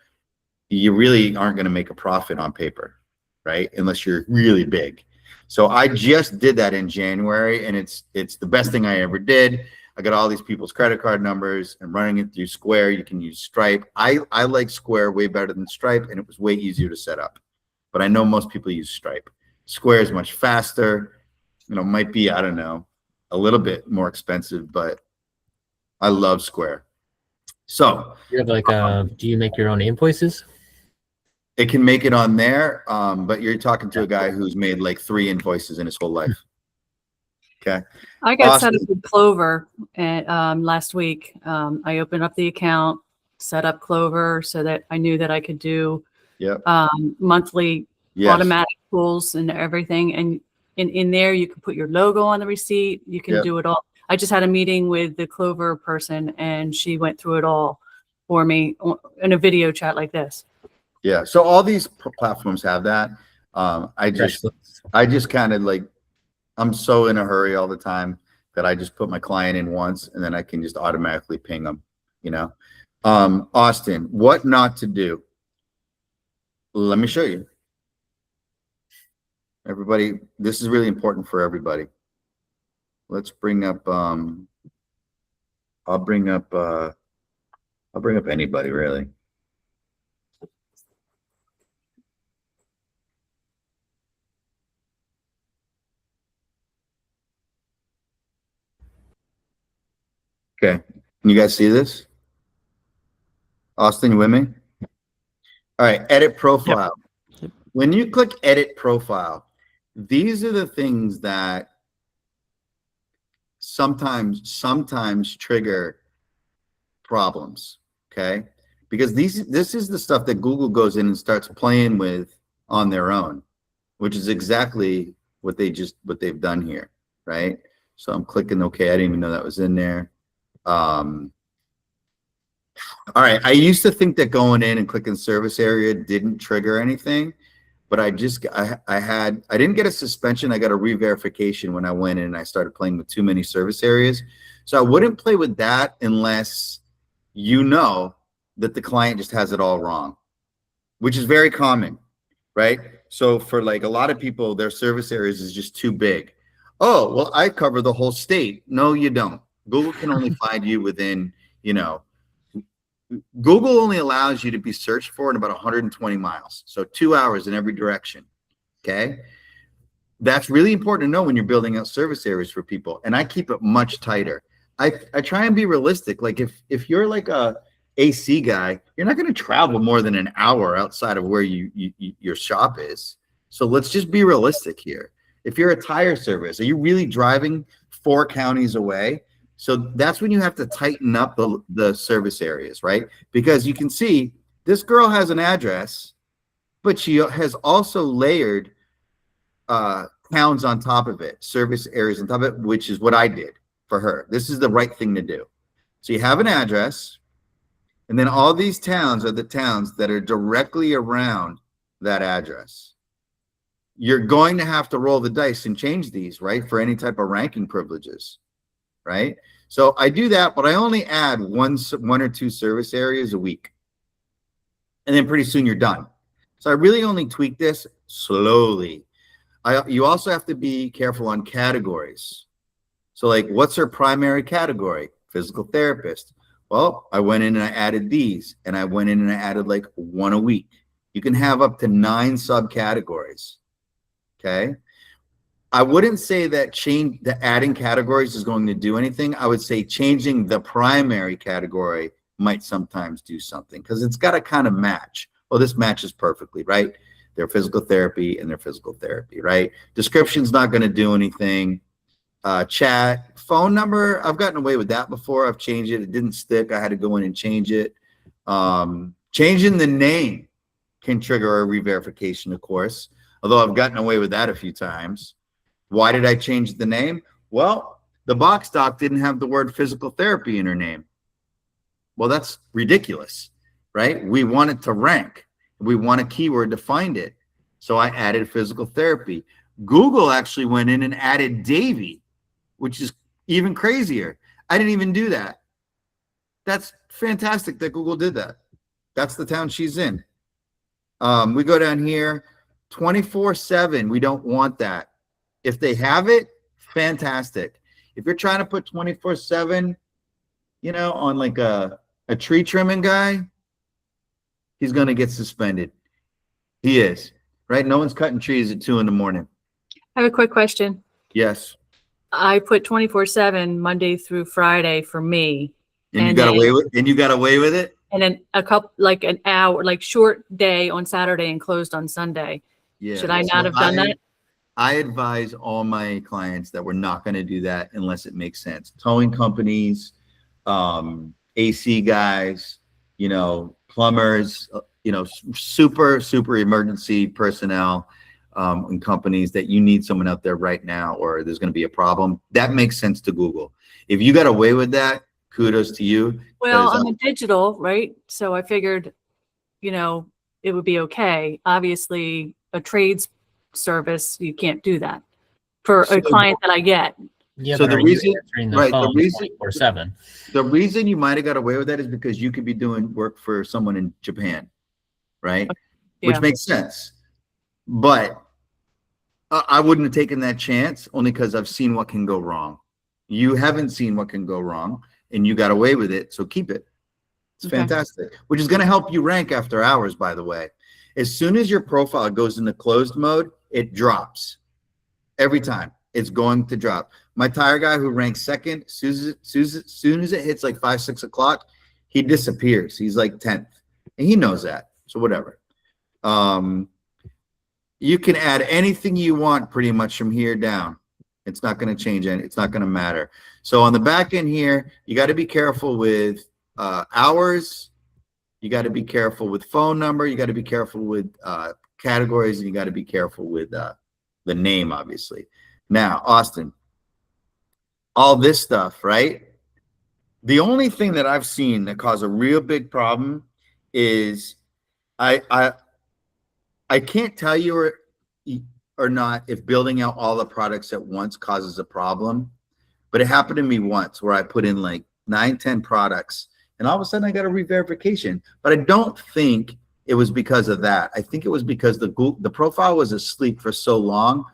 you really aren't going to make a profit on paper, right? Unless you're really big. So I just did that in January, and it's the best thing I ever did. I got all these people's credit card numbers and running it through Square. You can use Stripe. I like Square way better than Stripe, and it was way easier to set up. But I know most people use Stripe. Square is much faster. You know, might be, I don't know, a little bit more expensive, but I love Square. So You have like, do you make your own invoices? it can make it on there, but you're talking to a guy who's made like 3 invoices in his whole life. Okay. I got set Austin. up with Clover last week. I opened up the account, set up Clover so that I knew that I could do Yep. monthly Yes. automatic pulls and everything. And in there, you can put your logo on the receipt. You can Yep. do it all. I just had a meeting with the Clover person, and she went through it all for me in a video chat like this. Yeah. So all these platforms have that. I just kind of like, I'm so in a hurry all the time that I just put my client in once, and then I can just automatically ping them, you know. Austin, what not to do? Let me show you. Everybody, this is really important for everybody. Let's bring up, I'll bring up anybody really. Okay, can you guys see this? Austin, you with me? All right, edit profile. Yep. When you click edit profile, these are the things that sometimes trigger problems, okay? Because this is the stuff that Google goes in and starts playing with on their own, which is exactly what they've done here, right? So I'm clicking okay. I didn't even know that was in there. All right, I used to think that going in and clicking service area didn't trigger anything, but I didn't get a suspension. I got a re-verification when I went in and I started playing with too many service areas. So I wouldn't play with that unless you know that the client just has it all wrong, which is very common, right? So for like a lot of people, their service areas is just too big. Oh, well, I cover the whole state. No, you don't. Google can only find you within, you know, Google only allows you to be searched for in about 120 miles. So 2 hours in every direction. Okay. That's really important to know when you're building out service areas for people. And I keep it much tighter. I try and be realistic. Like if you're like a AC guy, you're not going to travel more than an hour outside of where your shop is. So let's just be realistic here. If you're a tire service, are you really driving 4 counties away? So that's when you have to tighten up the service areas, right? Because you can see this girl has an address, but she has also layered towns on top of it, service areas on top of it, which is what I did for her. This is the right thing to do. So you have an address, and then all these towns are the towns that are directly around that address. You're going to have to roll the dice and change these, right? For any type of ranking privileges, right? So I do that, but I only add one or 2 service areas a week. And then pretty soon you're done. So I really only tweak this slowly. You also have to be careful on categories. So like, what's her primary category? Physical therapist. Well, I went in and I added these, and I went in and I added like 1 a week. You can have up to 9 subcategories. Okay. I wouldn't say that adding categories is going to do anything. I would say changing the primary category might sometimes do something, because it's got to kind of match. Well, this matches perfectly, right? Their physical therapy and their physical therapy, right? Description's not going to do anything. Chat, phone number, I've gotten away with that before. I've changed it. It didn't stick. I had to go in and change it. Changing the name can trigger a re-verification, of course, although I've gotten away with that a few times. Why did I change the name? Well, the box doc didn't have the word physical therapy in her name. Well, that's ridiculous. right? We want it to rank. We want a keyword to find it. So I added physical therapy. Google actually went in and added Davy, which is even crazier. I didn't even do that. That's fantastic that Google did that. That's the town she's in. We go down here, 24/7. We don't want that. If they have it, fantastic. If you're trying to put 24/7, on like a tree trimming guy, he's going to get suspended. He is, right? No one's cutting trees at 2 a.m. I have a quick question. Yes. I put 24/7 Monday through Friday for me. And you got away with it? And then a couple, like an hour, like short day on Saturday and closed on Sunday. Yeah. Should I not have done that? I advise all my clients that we're not going to do that unless it makes sense. Towing companies, AC guys, plumbers, super emergency personnel, and companies that you need someone out there right now, or there's going to be a problem. That makes sense to Google. If you got away with that, kudos to you. Well, I'm a digital, right? So I figured, it would be okay. Obviously, a trades service, you can't do that for a client that I get. Yeah, so but the reason, right, the reason 24/7. The reason you might have got away with that is because you could be doing work for someone in Japan, right? Yeah. Which makes sense. But I wouldn't have taken that chance only because I've seen what can go wrong. You haven't seen what can go wrong, and you got away with it, so keep it. It's fantastic, which is going to help you rank after hours, by the way. As soon as your profile goes into closed mode, it drops. Every time. It's going to drop. My tire guy who ranks second, soon as it hits like 5, 6 o'clock, he disappears. He's like 10th. And he knows that. So whatever. You can add anything you want pretty much from here down. It's not going to change any. It's not going to matter. So on the back end here, you got to be careful with hours. You got to be careful with phone number. You got to be careful with categories, and you got to be careful with the name, obviously. Now, Austin, all this stuff, right? The only thing that I've seen that caused a real big problem is I can't tell you or not if building out all the products at once causes a problem, but it happened to me once where I put in like 9, 10 products, and all of a sudden I got a re-verification. But I don't think it was because of that. I think it was because the profile was asleep for so long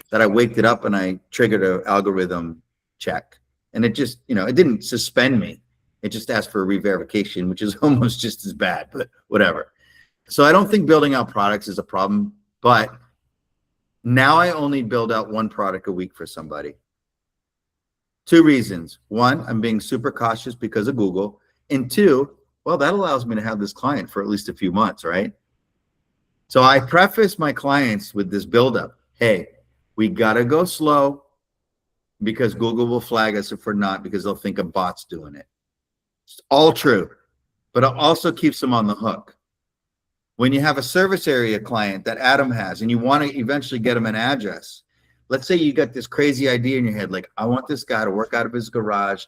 that I waked it up and I triggered an algorithm check. And it just, it didn't suspend me. It just asked for a re-verification, which is almost just as bad, but whatever. So I don't think building out products is a problem, but now I only build out 1 product a week for somebody. 2 reasons. 1, I'm being super cautious because of Google. And 2, well, that allows me to have this client for at least a few months, right? So I preface my clients with this buildup. Hey, we got to go slow because Google will flag us if we're not, because they'll think a bot's doing it. It's all true, but it also keeps them on the hook. When you have a service area client that Adam has and you want to eventually get them an address, let's say you got this crazy idea in your head, like, I want this guy to work out of his garage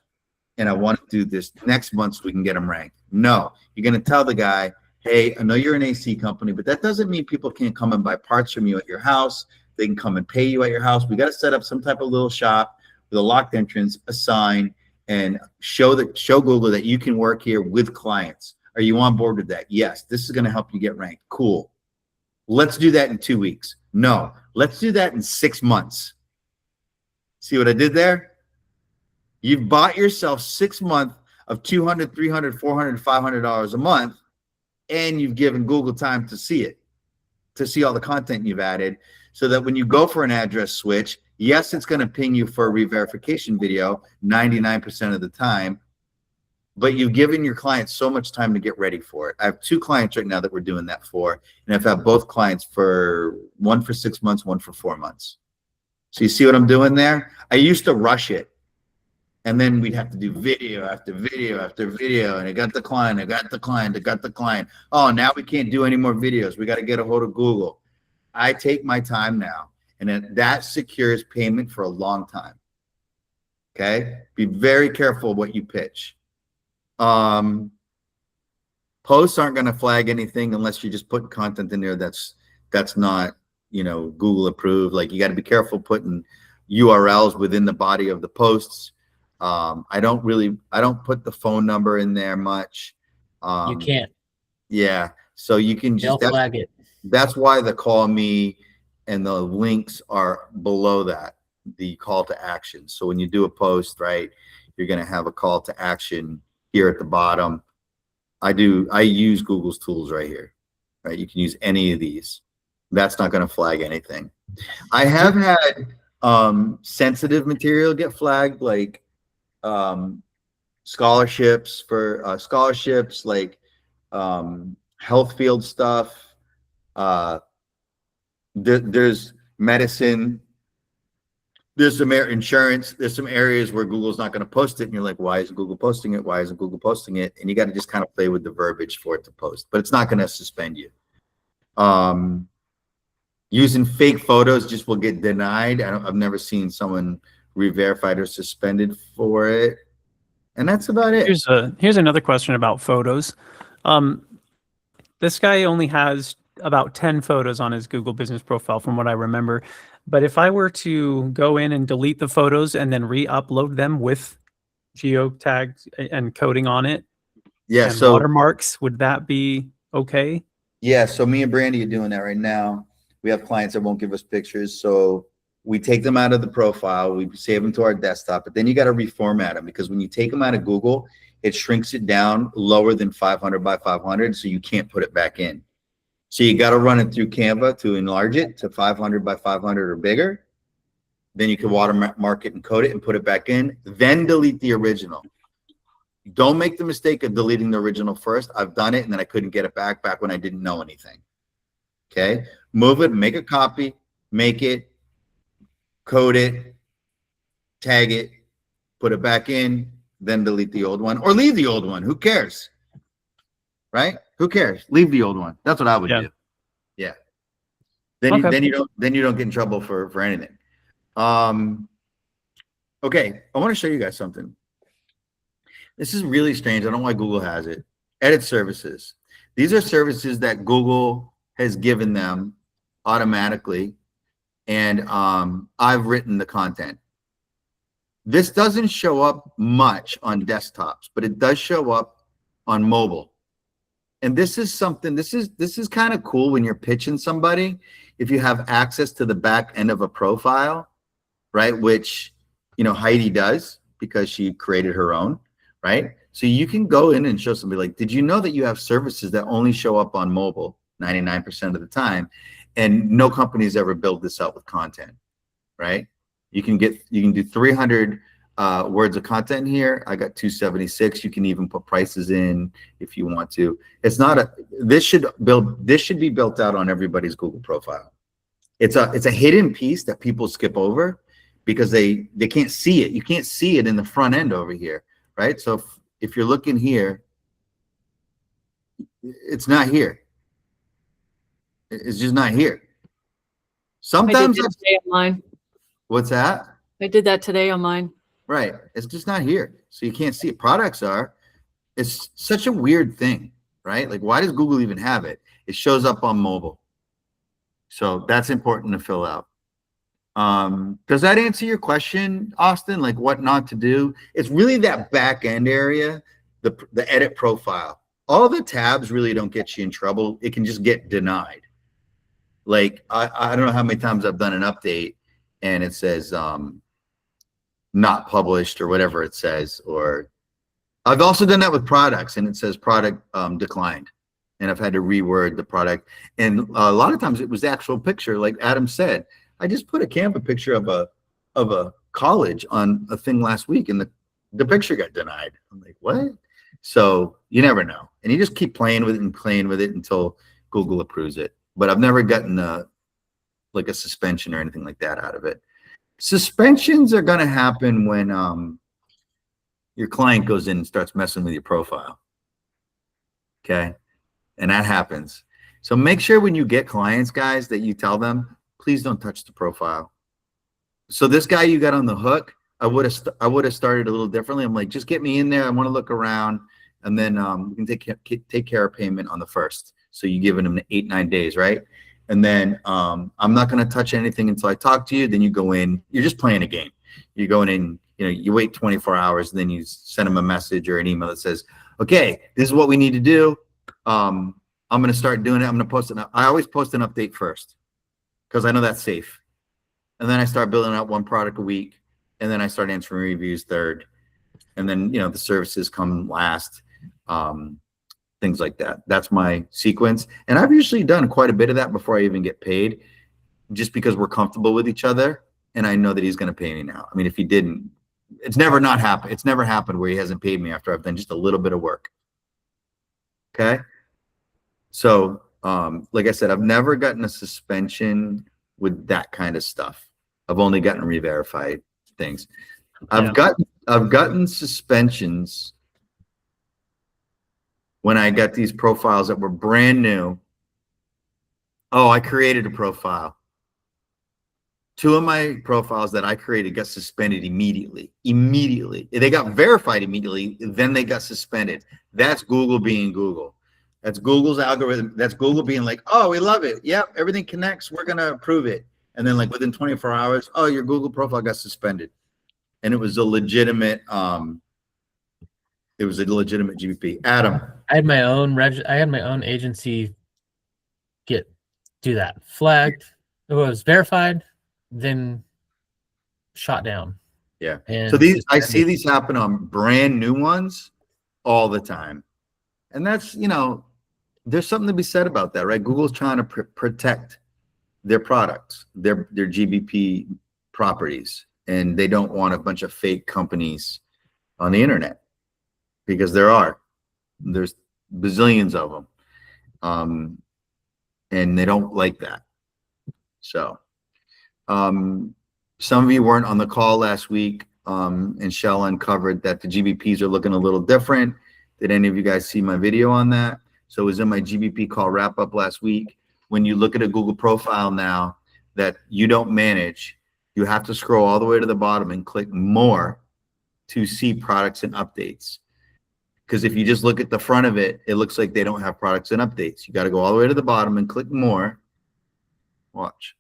and I want to do this next month so we can get him ranked. No, you're going to tell the guy, hey, I know you're an AC company, but that doesn't mean people can't come and buy parts from you at your house. They can come and pay you at your house. We got to set up some type of little shop with a locked entrance, a sign, and show Google that you can work here with clients. Are you on board with that? Yes. This is going to help you get ranked. Cool. Let's do that in 2 weeks. No, let's do that in 6 months. See what I did there? You've bought yourself 6 months of $200, $300, $400, $500 a month, and you've given Google time to see it, to see all the content you've added, so that when you go for an address switch, yes, it's going to ping you for a re-verification video 99% of the time, but you've given your clients so much time to get ready for it. I have 2 clients right now that we're doing that for, and I've had both clients for one for 6 months, one for 4 months. So you see what I'm doing there? I used to rush it, and then we'd have to do video after video after video, and I got the client, I got the client, I got the client. Oh, now we can't do any more videos. We got to get a hold of Google. I take my time now, and that secures payment for a long time. Okay? Be very careful what you pitch. Posts aren't going to flag anything unless you just put content in there that's not, you know, Google approved. Like, you got to be careful putting URLs within the body of the posts. I don't put the phone number in there much. You can't. Yeah. So you can They'll just, flag it. that's why the call me and the links are below that, the call to action. So when you do a post, right, you're going to have a call to action here at the bottom. I use Google's tools right here, right? You can use any of these. That's not going to flag anything. I have had sensitive material get flagged, like scholarships, like health field stuff. There's medicine, there's some insurance, there's some areas where Google's not going to post it, and you're like, why isn't Google posting it? Why isn't Google posting it? And you got to just kind of play with the verbiage for it to post, but it's not going to suspend you. Using fake photos just will get denied. I've never seen someone re-verified or suspended for it, and that's about it. Here's another question about photos. This guy only has about 10 photos on his Google business profile from what I remember. But if I were to go in and delete the photos and then re-upload them with geotags and coding on it, Yeah, and so watermarks, would that be okay? yeah, so me and Brandy are doing that right now. We have clients that won't give us pictures, so we take them out of the profile, we save them to our desktop, but then you got to reformat them, because when you take them out of Google, it shrinks it down lower than 500 by 500, so you can't put it back in. So you got to run it through Canva to enlarge it to 500 by 500 or bigger. Then you can watermark it and code it and put it back in, then delete the original. Don't make the mistake of deleting the original first. I've done it, and then I couldn't get it back when I didn't know anything. Okay, move it, make a copy, make it, code it, tag it, put it back in, then delete the old one, or leave the old one. Who cares? Right? Who cares? Leave the old one. That's what I would do. Yeah. Then you don't get in trouble for anything. Okay, I want to show you guys something. This is really strange. I don't know why Google has it. Edit services. These are services that Google has given them automatically, and I've written the content. This doesn't show up much on desktops, but it does show up on mobile. And this is something, this is kind of cool when you're pitching somebody, if you have access to the back end of a profile, right? Which, you know, Heidi does because she created her own, right? So you can go in and show somebody, like, did you know that you have services that only show up on mobile 99% of the time? And no company's ever built this out with content, right? You can do 300 words of content here. I got 276. You can even put prices in if you want to. It's not this should be built out on everybody's Google profile. It's a hidden piece that people skip over because they can't see it. You can't see it in the front end over here, right? So if you're looking here, it's not here. It's just not here. Sometimes I did that today on mine. What's that? I did that today on mine. Right. It's just not here. So you can't see it. Products are. It's such a weird thing, right? Like, why does Google even have it? It shows up on mobile. So that's important to fill out. Does that answer your question, Austin? Like, what not to do? It's really that back end area, the edit profile. All the tabs really don't get you in trouble. It can just get denied. Like, I don't know how many times I've done an update and it says not published or whatever it says. Or I've also done that with products and it says product declined, and I've had to reword the product. And a lot of times it was the actual picture, like Adam said. I just put a Canva picture of a college on a thing last week, and the picture got denied. I'm like, what? So you never know, and you just keep playing with it until Google approves it. But I've never gotten like a suspension or anything like that out of it. Suspensions are going to happen when your client goes in and starts messing with your profile. Okay, and that happens. So make sure when you get clients, guys, that you tell them, please don't touch the profile. So this guy you got on the hook, I would have started a little differently. I'm like, just get me in there. I want to look around. and then you can take care of payment on the 1st. So you give them 8-9 days, right? And then I'm not going to touch anything until I talk to you. Then you go in. You're just playing a game. You're going in. You wait 24 hours, and then you send them a message or an email that says, "Okay, this is what we need to do. I'm going to start doing it. I'm going to post it." I always post an update first because I know that's safe. And then I start building out one product a week, and then I start answering reviews third, and then the services come last. Things like that. That's my sequence. And I've usually done quite a bit of that before I even get paid, just because we're comfortable with each other. And I know that he's going to pay me now. I mean, if he didn't, it's never not happened. It's never happened where he hasn't paid me after I've done just a little bit of work. Okay. So, like I said, I've never gotten a suspension with that kind of stuff. I've only gotten re-verified things. I've gotten suspensions when I got these profiles that were brand new. Oh, I created a profile. 2 of my profiles that I created got suspended immediately. They got verified immediately, then they got suspended. That's Google being Google. That's Google's algorithm. That's Google being like, "Oh, we love it. Yep, everything connects. We're going to approve it." And then like within 24 hours, "Oh, your Google profile got suspended." And it was a legitimate GBP. Adam. I had my own agency do that. Flagged. It was verified, then shot down. Yeah. And So I see these happen on brand new ones all the time. And that's, there's something to be said about that, right? Google's trying to protect their products, their GBP properties, and they don't want a bunch of fake companies on the internet, because there's bazillions of them. And they don't like that. So some of you weren't on the call last week, and Shell uncovered that the GBPs are looking a little different. Did any of you guys see my video on that? So it was in my GBP call wrap up last week. When you look at a Google profile now that you don't manage, you have to scroll all the way to the bottom and click more to see products and updates. Because if you just look at the front of it, it looks like they don't have products and updates. You got to go all the way to the bottom and click more. Watch.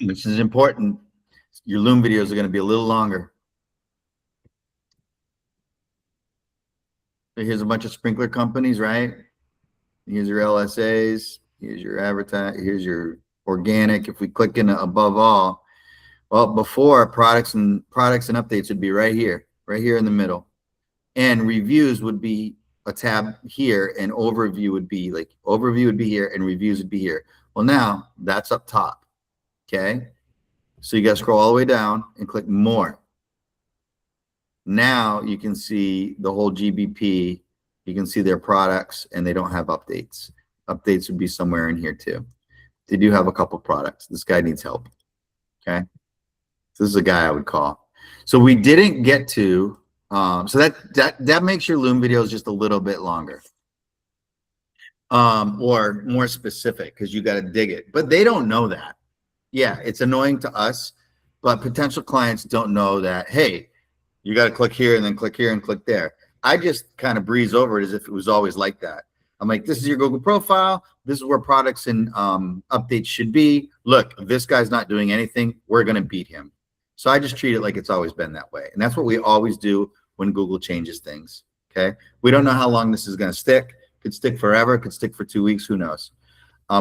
Which is important. Your Loom videos are going to be a little longer. So here's a bunch of sprinkler companies, right? Here's your LSAs. Here's your advertise. Here's your organic. If we click in above all, well, before products and updates would be right here in the middle, and reviews would be a tab here, and overview would be here, and reviews would be here. Well, now that's up top. Okay, so you got to scroll all the way down and click more. Now you can see the whole GBP. You can see their products, and they don't have updates. Updates would be somewhere in here too. They do have a couple products. This guy needs help. Okay, so this is a guy I would call. So we didn't get to. So that makes your Loom videos just a little bit longer, or more specific, because you got to dig it. But they don't know that. Yeah, it's annoying to us, but potential clients don't know that, hey, you got to click here and then click here and click there. I just kind of breeze over it as if it was always like that. I'm like, this is your Google profile. This is where products and updates should be. Look, if this guy's not doing anything, we're going to beat him. So I just treat it like it's always been that way. And that's what we always do when Google changes things. Okay. We don't know how long this is going to stick. Could stick forever. Could stick for 2 weeks. Who knows?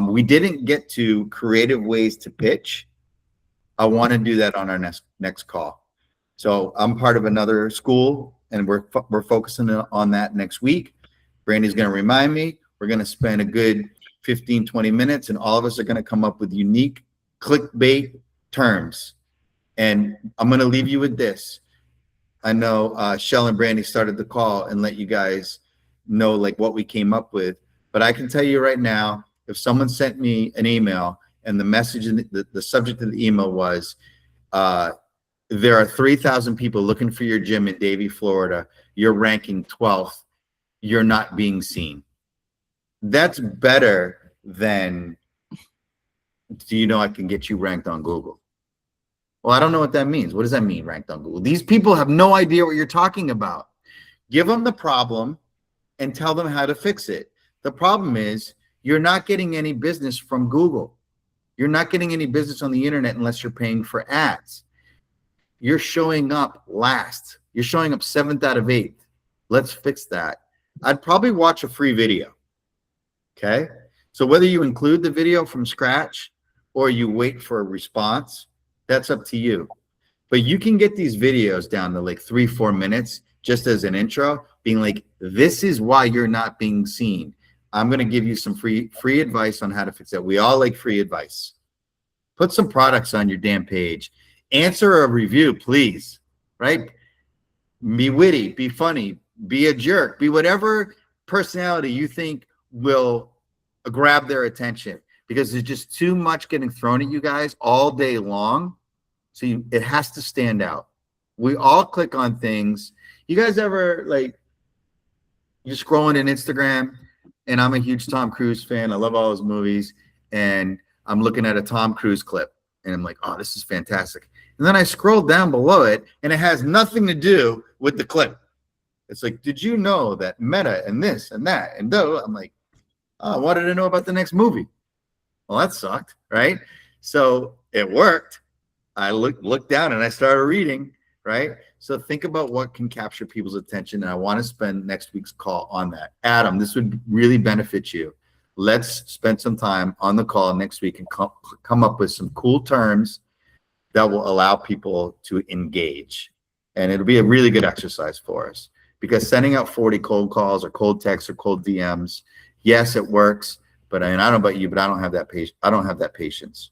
We didn't get to creative ways to pitch. I want to do that on our next call. So I'm part of another school, and we're focusing on that next week. Brandy's going to remind me. We're going to spend a good 15, 20 minutes, and all of us are going to come up with unique clickbait terms. And I'm going to leave you with this. I know Shell and Brandy started the call and let you guys know like what we came up with. But I can tell you right now, if someone sent me an email and the message in the subject of the email was, there are 3,000 people looking for your gym in Davie, Florida. You're ranking 12th. You're not being seen. That's better then do you know I can get you ranked on Google? Well, I don't know what that means. What does that mean, ranked on Google? These people have no idea what you're talking about. Give them the problem and tell them how to fix it. The problem is you're not getting any business from Google. You're not getting any business on the internet unless you're paying for ads. You're showing up last. You're showing up 7th out of 8th. Let's fix that. I'd probably watch a free video. Okay? So whether you include the video from scratch or you wait for a response, that's up to you. But you can get these videos down to like 3-4 minutes just as an intro, being like, this is why you're not being seen. I'm going to give you some free advice on how to fix it. We all like free advice. Put some products on your damn page. Answer a review, please. Right? Be witty, be funny, be a jerk, be whatever personality you think will grab their attention, because there's just too much getting thrown at you guys all day long. So it has to stand out. We all click on things. You guys ever, like, you're scrolling in Instagram, and I'm a huge Tom Cruise fan. I love all his movies. And I'm looking at a Tom Cruise clip, and I'm like, oh, this is fantastic. And then I scroll down below it, and it has nothing to do with the clip. It's like, did you know that Meta and this and that? And though I'm like, oh, I wanted to know about the next movie. Well, that sucked, right? So it worked. I looked down and I started reading, right? So think about what can capture people's attention. And I want to spend next week's call on that. Adam, this would really benefit you. Let's spend some time on the call next week and come up with some cool terms that will allow people to engage. And it'll be a really good exercise for us, because sending out 40 cold calls or cold texts or cold DMs, yes, it works. But I don't know about you, but I don't have that patience. I don't have that patience.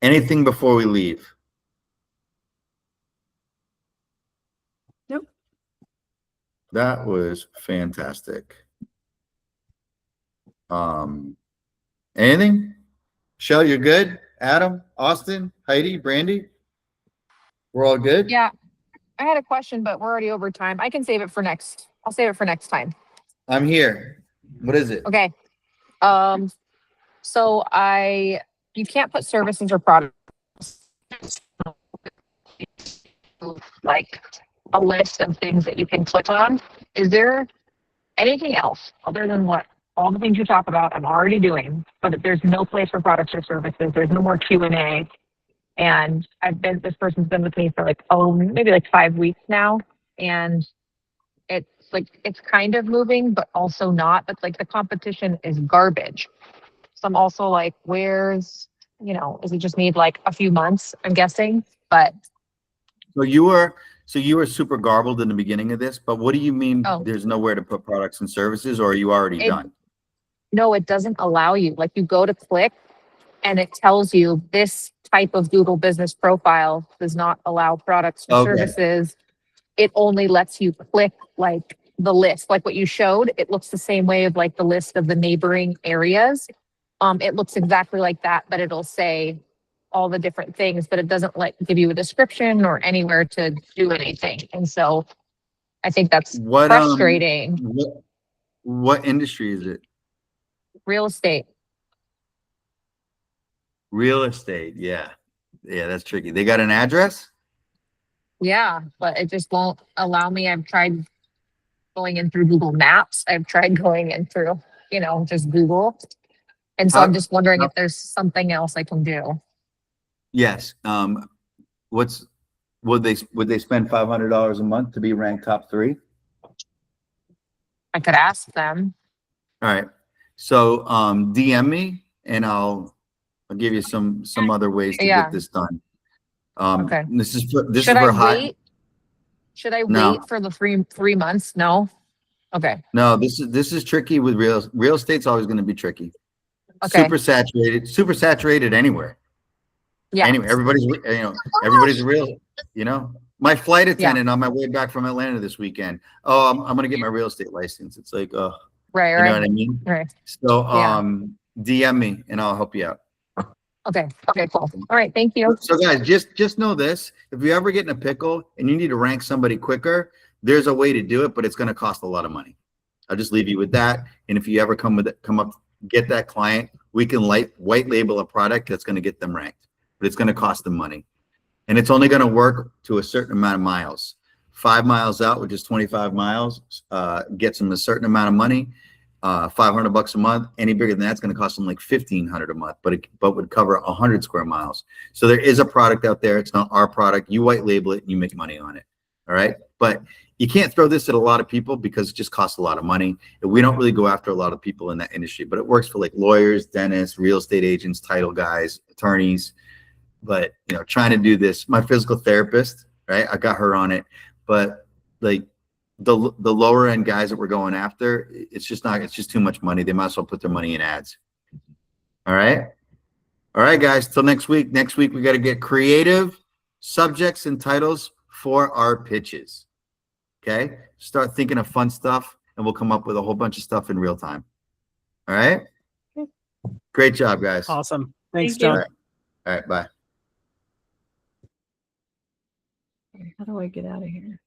Anything before we leave? Nope. That was fantastic. Anything? Shell, you're good? Adam, Austin, Heidi, Brandy? We're all good? Yeah. I had a question, but we're already over time. I can save it for next. I'll save it for next time. I'm here. What is it? Okay. So you can't put services or products like a list of things that you can click on. Is there anything else other than what all the things you talk about I'm already doing, but there's no place for products or services? There's no more Q&A. And this person's been with me for maybe 5 weeks now. And it's kind of moving, but also not. But the competition is garbage. So I'm also like, does it just need a few months, I'm guessing? But So you were super garbled in the beginning of this, but what do you mean there's nowhere to put products and services, or are you already done? No, it doesn't allow you. You go to click and it tells you this type of Google business profile does not allow products or services. It only lets you click the list, what you showed. It looks the same way of the list of the neighboring areas. It looks exactly like that, but it'll say all the different things, but it doesn't give you a description or anywhere to do anything. And so I think that's frustrating. What industry is it? Real estate. Real estate. Yeah, that's tricky. They got an address? Yeah, but it just won't allow me. I've tried going in through Google Maps. I've tried going in through, just Google. And so I'm just wondering if there's something else I can do. Yes. Would they spend $500 a month to be ranked top 3? I could ask them. All right. So DM me and I'll give you some other ways to get this done. Okay. This is for wait? Should I wait for the 3 months? No. Okay. No, this is tricky with real estate's always going to be tricky. Okay. Super saturated anywhere. Yeah. Anyway, everybody's real, My flight attendant on my way back from Atlanta this weekend. Oh, I'm going to get my real estate license. It's right. You know what I mean? Right. So DM me and I'll help you out. Okay, cool. All right, thank you. So guys, just know this. If you ever get in a pickle and you need to rank somebody quicker, there's a way to do it, but it's going to cost a lot of money. I'll just leave you with that. And if you ever come up get that client, we can white label a product that's going to get them ranked, but it's going to cost them money. And it's only going to work to a certain amount of miles. 5 miles out, which is 25 miles, gets them a certain amount of money, $500 a month. Any bigger than that's going to cost them like $1,500 a month, but would cover 100 square miles. So there is a product out there. It's not our product. You white label it and you make money on it. All right. But you can't throw this at a lot of people because it just costs a lot of money. And we don't really go after a lot of people in that industry, but it works for like lawyers, dentists, real estate agents, title guys, attorneys. But, you know, trying to do this, my physical therapist, right? I got her on it, but like the lower end guys that we're going after, it's just too much money. They might as well put their money in ads. All right. All right, guys. Till next week. Next week, we got to get creative subjects and titles for our pitches. Okay. Start thinking of fun stuff and we'll come up with a whole bunch of stuff in real time. All right. Great job, guys. Awesome. Thanks, Thank you. John. All right. Bye. How do I get out of here?